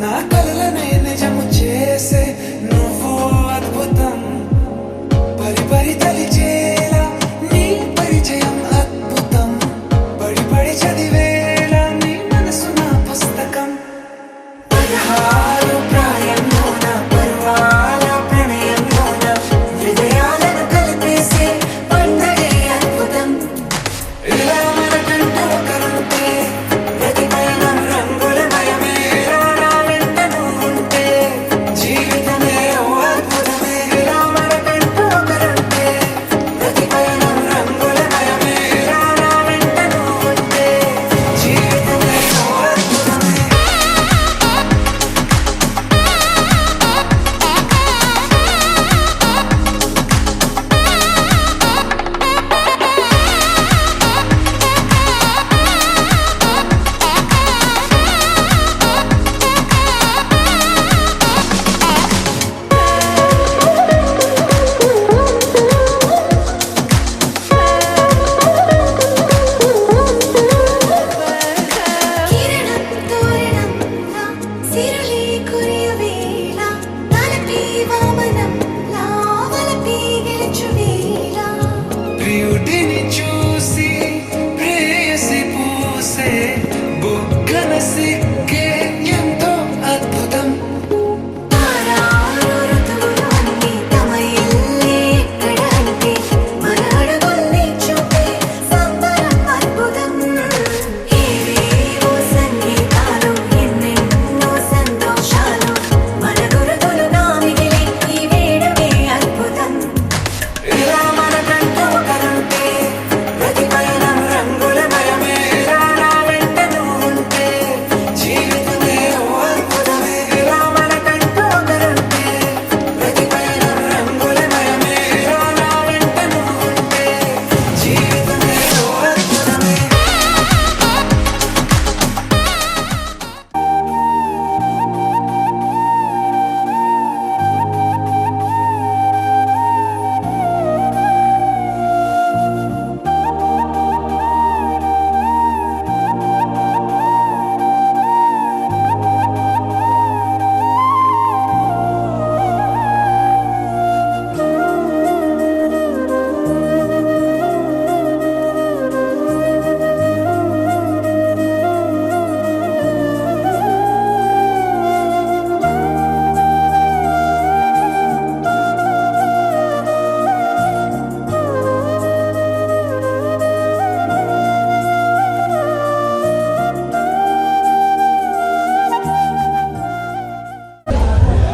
[SPEAKER 9] నా కలలనే నిజము చేసే నువ్వు అద్భుతం పరి పరి తలిచేలా నీ పరిచయం అద్భుతం పడి పడి చదివేలా నీ మనసు నా పుస్తకం 16 ప్రాయంలోన పర్వాల ప్రణయంలోన హృదయాలను కలిపేసే పండగే అద్భుతం ఇలా మనకంటూ ఒకరుంటే ప్రతిపైన రంగులమయమే నా వెంట నువ్వుంటే జీవితమే ఓ అద్భుతమే ఇలా మనకంటూ ఒకరుంటే ప్రతిపైన రంగులమయమే నా వెంట నువ్వుంటే జీవితమే ఓ అద్భుతమే
[SPEAKER 10] కిరణం తోరణంలా సిరులే కురియవేళ తలపి వామనంలా వలపి గెలుచువేళ
[SPEAKER 9] ప్రియుడిని చూసి ప్రేయసి పూసే బుగ్గన సిగ్గే ఎంతో అద్భుతం
[SPEAKER 10] తారారు ఋతువులు అన్నీ తమ ఇల్లే ఎక్కడ అంటే మన అడుగుల్ని చూపే సంబరం అద్భుతం ఏవేవో సంగీతాలు ఎన్నెన్నో సంతోషాలు మన గురుతులుగా మిగిలే ఈ వేడుకే అద్భుతం
[SPEAKER 9] ఇలా మనకంటూ ఒకరుంటే ప్రతిపైన రంగులమయమే నా వెంట నువ్వుంటే జీవితమే ఓ అద్భుతమే ఇలా మనకంటూ ఒకరుంటే ప్రతిపైన రంగులమయమే నా వెంట నువ్వుంటే జీవితమే ఓ అద్భుతమే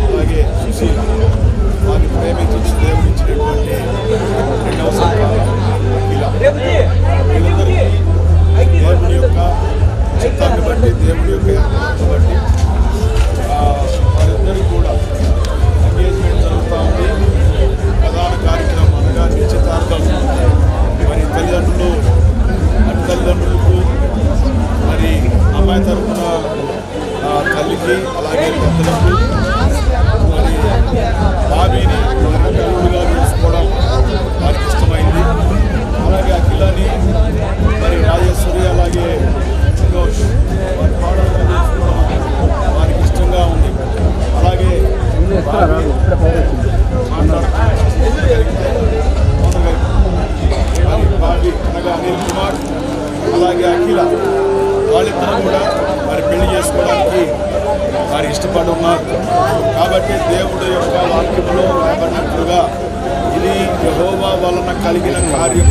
[SPEAKER 11] అలాగే చూసి వారిని ప్రేమించి దేవుడిచ్చినటువంటి రెండవ సంతానం ఇలా వీళ్ళందరికీ దేవుడి యొక్క చిత్తాన్ని బట్టి దేవుడి యొక్క ఏర్పాటును బట్టి వారిద్దరికీ కూడా ఎంగేజ్మెంట్ జరుగుతూ ఉంది. ప్రధాన కార్యక్రమం అనగా నిశ్చితార్థం. మరి తల్లిదండ్రులు అటు తల్లిదండ్రులకు మరి అమ్మాయి తరఫున తల్లికి అలాగే పెద్దలకు మరి బాబీని అల్లుడుగా చేసుకోవడం వారికి ఇష్టమైంది. అలాగే అఖిలని మరి రాజేశ్వరి అలాగే సంతోష్ వారి పాడలుగా చేసుకోవడం వారికి ఇష్టంగా ఉంది. అలాగే బాబీ అనగా అనిల్ కుమార్ అలాగే అఖిల వాళ్ళిద్దరూ కూడా మరి పెళ్లి చేసుకోవడానికి వారు ఇష్టపడి ఉన్నారు. కాబట్టి దేవుడు యొక్క వాక్యంలో రాబడినట్లుగా ఇది యెహోవా వలన కలిగిన కార్యం.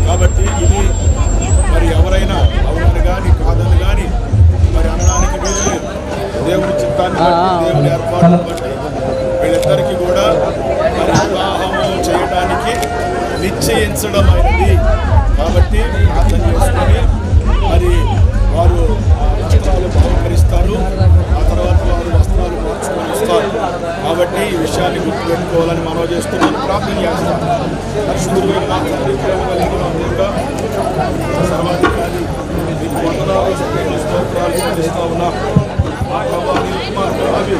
[SPEAKER 11] కాబట్టి ఇది మరి ఎవరైనా అవునని కానీ కాదని కానీ మరి అనడానికి వీలు లేదు. దేవుడి చిత్తాన్ని బట్టి దేవుడి ఏర్పాటును బట్టి వీళ్ళిద్దరికీ కూడా మరి వివాహము చేయడానికి నిశ్చయించడమైనది. కాబట్టి ప్రార్థన చేసుకొని మరి వారు వస్త్రాలు బహుకరిస్తారు. ఆ తర్వాత వారు వస్త్రాలు మార్చుకొని వస్తారు. కాబట్టి ఈ విషయాన్ని గుర్తుపెట్టుకోవాలని మనవి చేస్తున్నాను. ప్రార్థన చేస్తాను. పరిశుద్ధుడైన మా తండ్రి, ప్రేమ కలిగిన దేవుడా, సర్వాధికారి మీకు వందనాలు స్తోత్రాలు చెల్లిస్తా ఉన్నాం. మా ప్రభావి అలాగే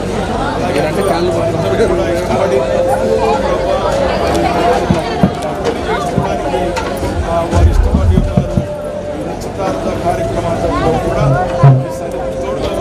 [SPEAKER 11] ఇద్దరు కూడా ఇష్టపడి వారు ఇష్టపడి ఉన్నారు. ఈ నిశ్చితార్థ కార్యక్రమాలతో కూడా ఈ సన్నిధి తోడుగా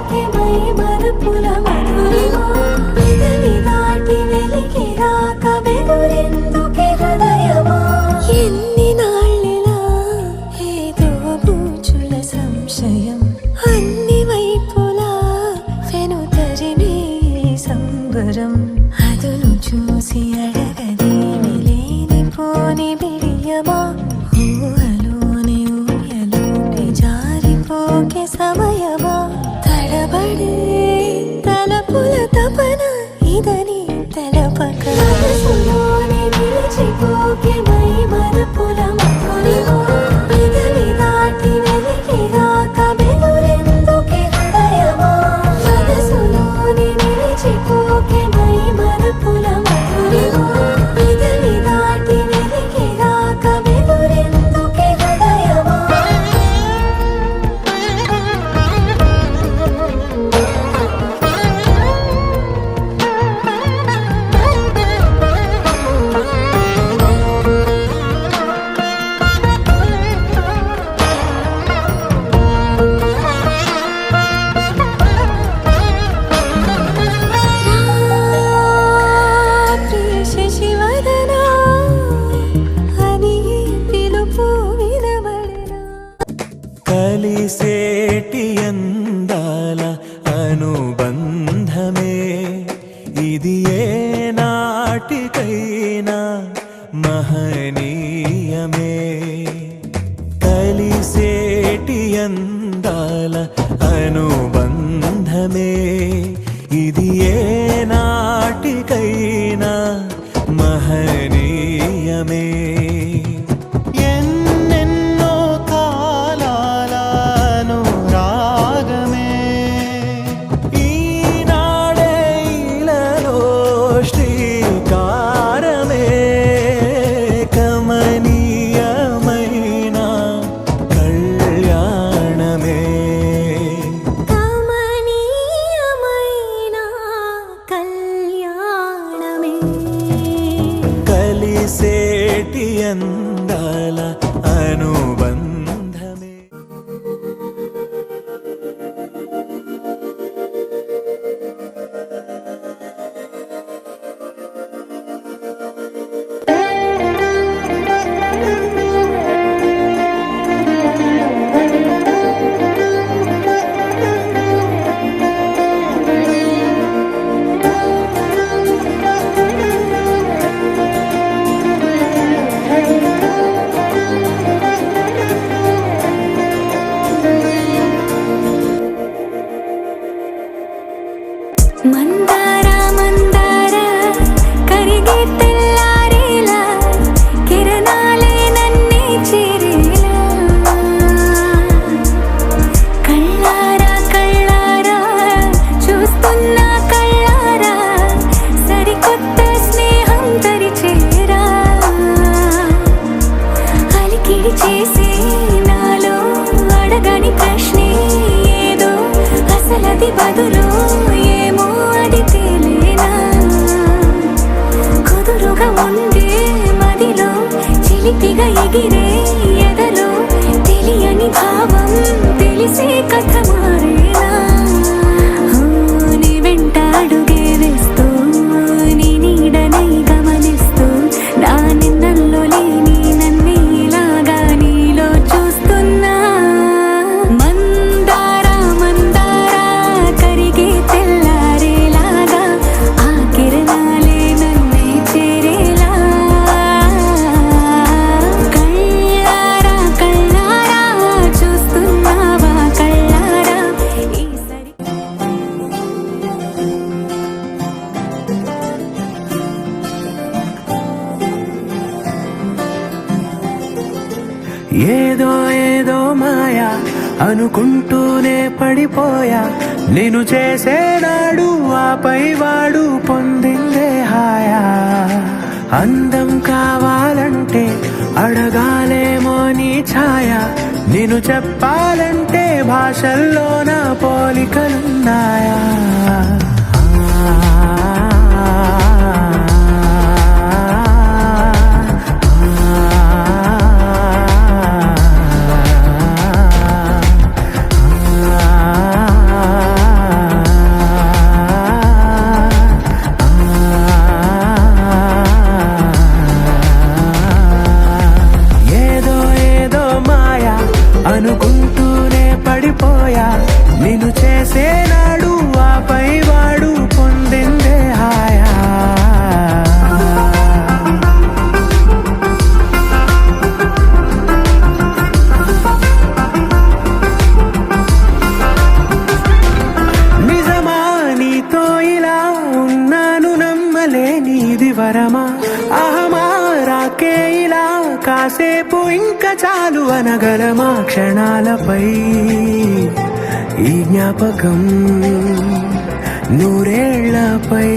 [SPEAKER 10] మరిచిపోకే మై మరపుల మధురిమా పెదవి దాటి వెలికి రాక బెదురెందుకే హృదయమా ఎన్ని నాళ్ళిలా ఏదో బూచుల సంశయం అన్ని వైపులా వెనుతరినే సంబరం అదును చూసి అడగదేమి లేనిపోని బిడియమా ఊహలోని ఊయలోకి జారిపోకే సమయమా తడబడే తలపుల తపన ఇదని తెలపక మనసులోని నిలిచిపోకే మై మరపుల మధురిమా పెదవి దాటి వెలికి రాక బెదురెందుకే హృదయమా మనసులోని నిలిచిపోకే మై మరపుల మధురిమా పెదవి దాటి వెలికి రాక బెదురెందుకే హృదయమా శశివదనా అని పిలుపు వినబడినా
[SPEAKER 7] కలిసేటి అందాల అనుబంధమే ఇది ఏ నాటికైనా మహనీయమే కలిసేటి అందాల అనుబంధమే ఇది ఏ నాటికైనా మహనీయమే ఎన్నెన్నో కాలాలను రాగమే ఈనాడే ఇలలో శ్రీకారమే కమనీయమైన కళ్యాణమే
[SPEAKER 10] కమనీయమైన కళ్యాణమే
[SPEAKER 7] కలిసేటి అందాల అనుబంధమే
[SPEAKER 10] మందార మందార కరిగే తెల్లారేలా కిరణాలే నన్నే చేరేలా కళ్ళారా కళ్ళారా చూస్తున్నా కళ్ళారా సరికొత్త స్నేహం తరిచేరా అలికిడి చేసే నాలో అడగని ప్రశ్నే ఏదో అసలది బదులు ఏమో అది తేలేనా కుదురుగా ఉండే మదిలో చిలిపిగా ఎగిరే ఎదలో తెలియని భావం తెలిసే కథ మారేనా నీ వెంట అడుగే వేస్తూ నీ నీడనై గమనిస్తూ నా నిన్నల్లో లేని నన్నే ఇలాగా నీలో చూస్తున్నా మందార మందార కరిగే తెల్లారేలాగా ఆ కిరణాలే నన్నే చేరేలా కళ్ళారా కళ్ళారా చూస్తున్నావా కళ్ళారా ఈ సరి
[SPEAKER 9] ఏదో ఏదో మాయా అనుకుంటూనే పడిపోయా నేను చేసేనాడు ఆపై వాడు పొందిందే హాయా అందం కావాలంటే అడగాలేమో నీ ఛాయ నేను చెప్పాలంటే భాషల్లో నా పోలికలున్నాయా కాసేపు ఇంకా చాలు అనగలమా క్షణాలపై ఈ జ్ఞాపకం నూరేళ్లపై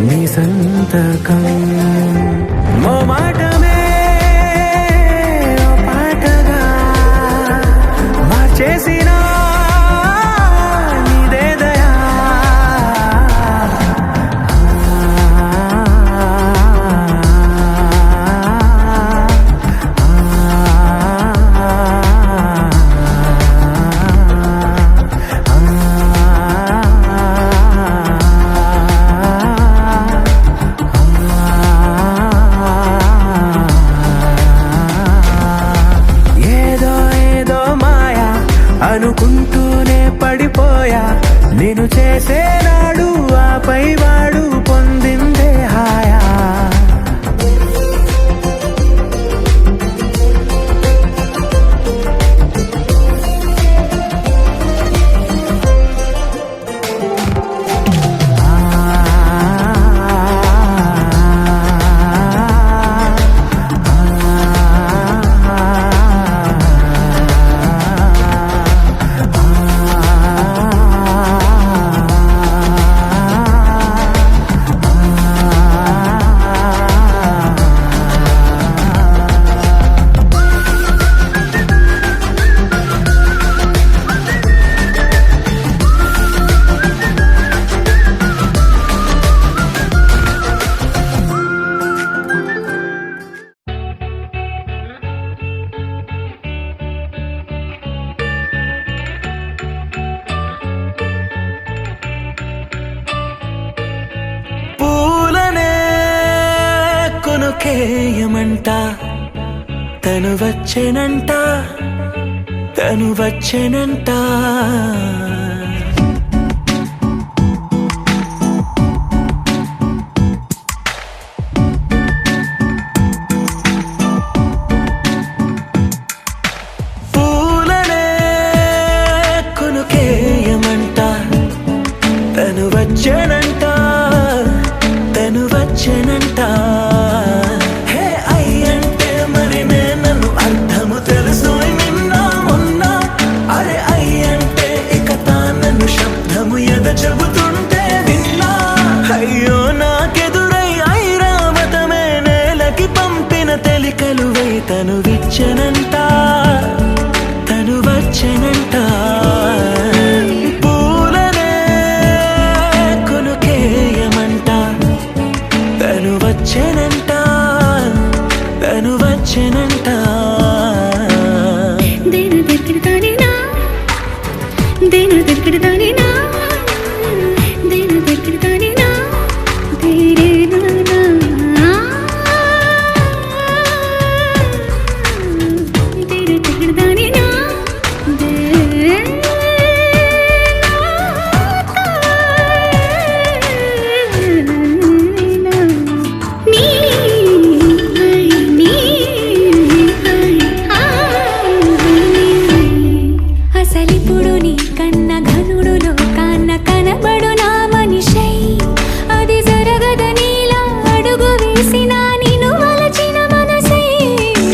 [SPEAKER 9] నీ సంతకం ఓ మాటమే ఓ పాటగా మార్చేసిన అనుకుంటూనే పడిపోయా నేను చేసేనాడు ఆపై వాడు పొందిందే హాయా కేయమంట తను వచ్చెనంట తను వచ్చెనంట పూలనే కొనుకేయమంట తను వచ్చెనంట తను వచ్చెనంట చెబుతుంటే విన్నా అయ్యో నాకెదురై ఐరావతమే నేలకి పంపిన తెలికలువై తను విచ్చనంట తను వచ్చనంట పూలనే కొనుకేయమంట తను వచ్చనంట తను వచ్చనంట
[SPEAKER 10] దేను దగ్గరదానినా దేను దగ్గరదానినా అసలిప్పుడు నీ కన్న ఘనుడులో కాన్న కనబడు నా మనిషై అది జరగదనిలా అడుగు వేసిన నిన్ను వలచిన మనసై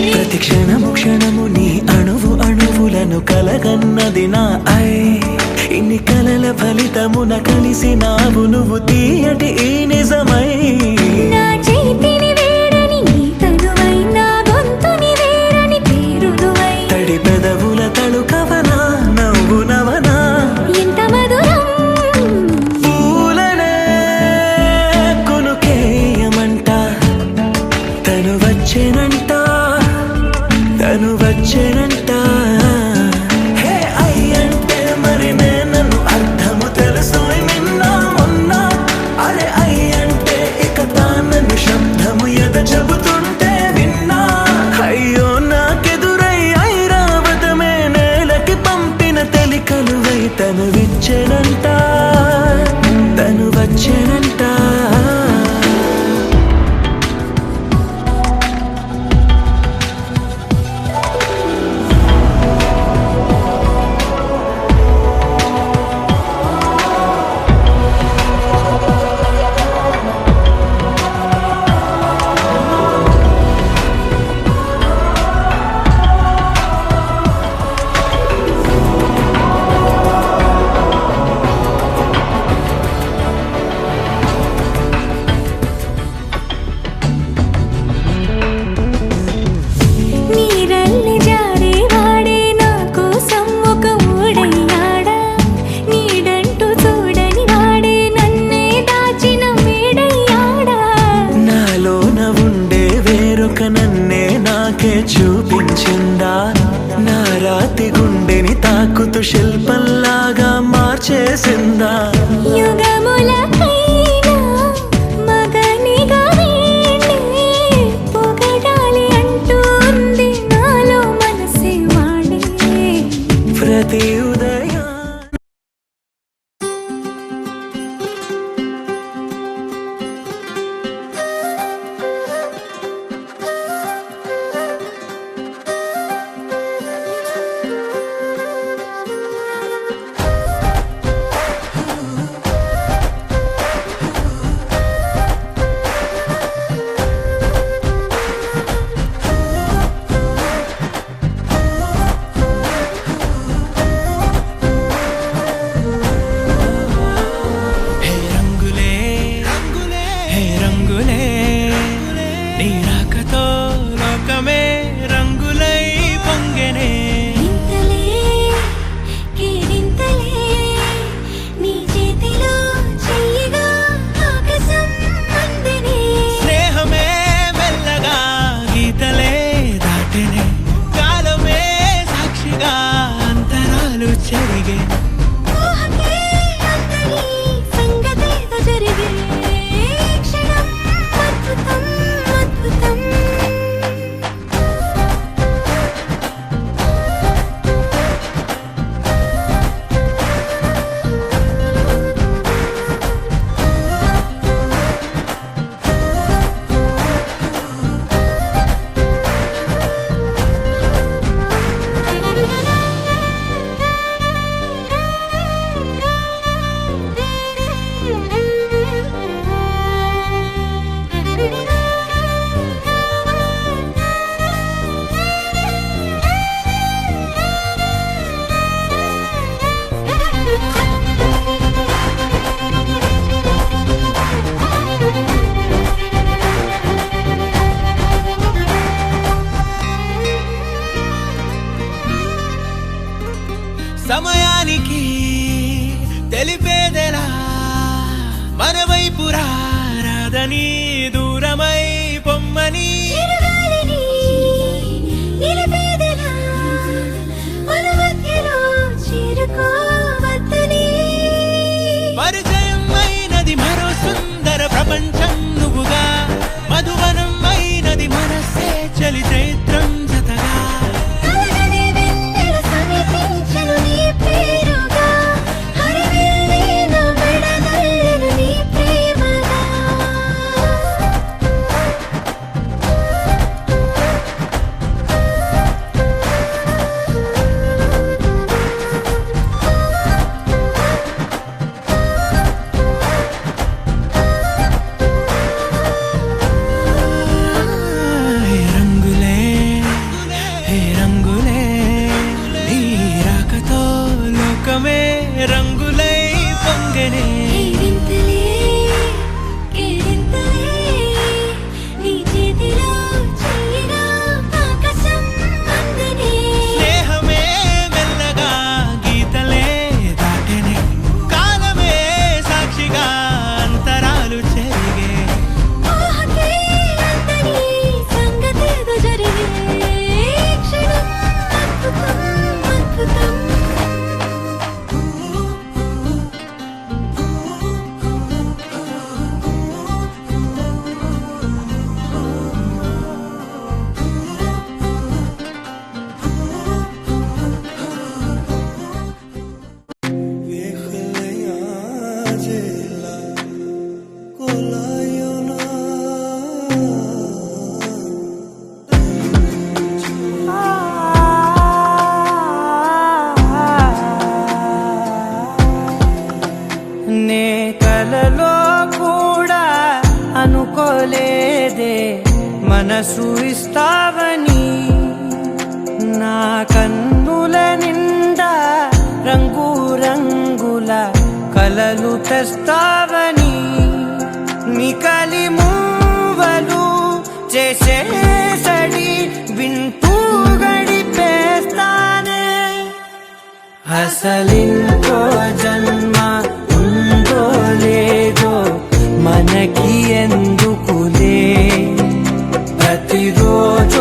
[SPEAKER 9] ప్రతి క్షణము క్షణము నీ అణువు అణువులను కలగన్నది నా ఐ ఇన్ని కలల ఫలితమున కలిసినావు నువ్వు తీయటి ఈ నిజమై
[SPEAKER 10] నా చేతిని వేడని నీ తనువై నా గొంతుని వేరని పేరునువై
[SPEAKER 9] తడి పెదవుల తళుకవనా నవ్వు నవనా
[SPEAKER 10] ఎంత మధురం
[SPEAKER 9] పూలనే కొనుకేయమంట తను వచ్చేనంట తను వచ్చేనంట హే అయ్యంటే మరి నన్ను అర్థము తెలుసు నిన్న మొన్న అరే అయ్యంటే ఇక తానను శబ్దము ఎద చెబుతుంటే విన్నా అయ్యో నాకెదురై ఐరావతమే నేలకి పంపిన తెలికలువై తను విచ్చెనంట తను వచ్చెనంట నన్నే నాకే చూపించిందా నా రాతి గుండెని తాకుతూ శిల్పంలాగా మార్చేసిందా
[SPEAKER 10] యుగములకైనా మగనిగా వీణ్ణి పొగడాలి అంటుంది నాలో మనసే వాడే
[SPEAKER 9] ప్రతి ఉదయం సమయానికి తెలిపేదెలా మన వైపు రాదని దూరమై పొమ్మని పరిచయం అయినది మరో సుందర ప్రపంచం నువ్వుగా మధువనం అయినది మనసే చలి చైత్రం జతగా రంగులై పొంగనే స్నేహమే మెల్లగా గీతలే దాటనే కాలమే సాక్షిగా అంతరాలు చెరిగే నే కలలో కూడా అనుకోలేదే మనసు ఇస్తావని నా కన్నుల నిండా రంగు రంగుల కలలు తెస్తావని మికలి మూవలు చేసేసడి వింటూ గడిపేస్తానే అసలింకో జన్మ ఉందో లేదో మనకి ఎందుకులే ప్రతిరోజు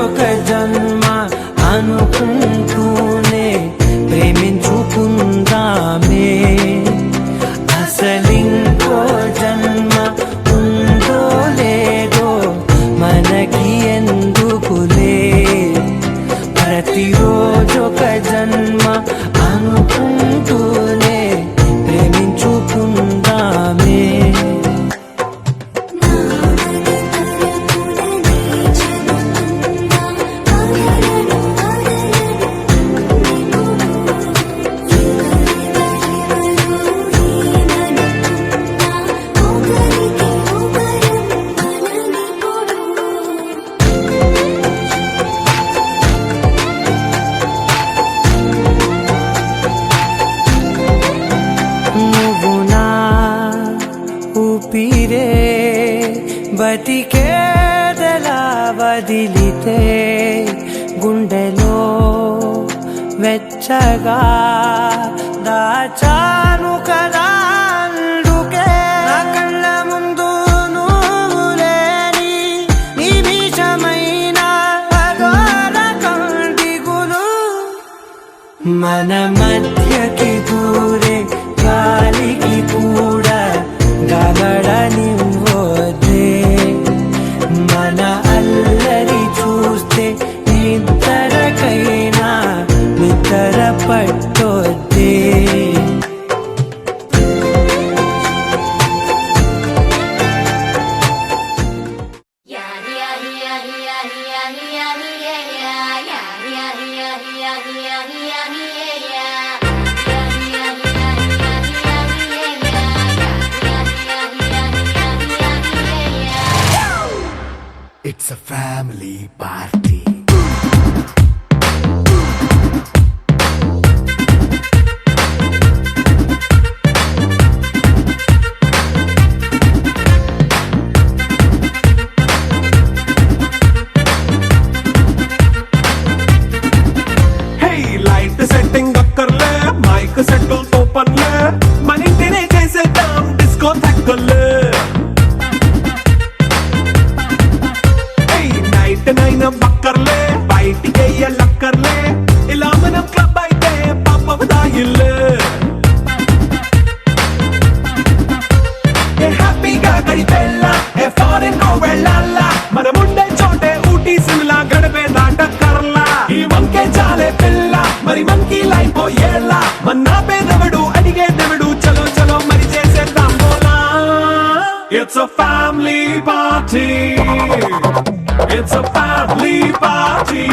[SPEAKER 8] బతికేదెలా వదిలితే గుండెలో వెచ్చగా దాచాను కదా అందుకే నా కళ్ళ ముందు నువ్వు లేని నిమిషమైన అఘోర కంటిగులు మన మధ్యకి దూరే గాలికి కూడా గగడనివ్వదే మన అల్లరి చూస్తే నిద్రకైనా నిద్ర పట్టొద్దే
[SPEAKER 9] It's a family party.
[SPEAKER 12] Hey, light setting అక్కర్లే మైక్ సెట్టుల్ తో పనిలే మన ఇంటినే చేసేద్దాం డిస్కో థక్కర్లే నైన్ బక్కర్లే బయటికి లక్కర్లే ఇలా మనం క్లబ్ అయితే పాపదాయిల్లే హ్యాపీగా గడిపెళ్ళ ఏ ఫారెన్ కో వెళ్ళాల మనముండే చోటే ఊటీ సిమ్లా గడిపే దాటక్కర్లా ఈ వంకే చాలే పిల్ల మరి మంకీ లైఫ్ ఏళ్ళ మన్నా పేదవడు అడిగే దేవుడు చలో చలో మరి చేసేద్దాం బోలా it's a family party. It's a family party.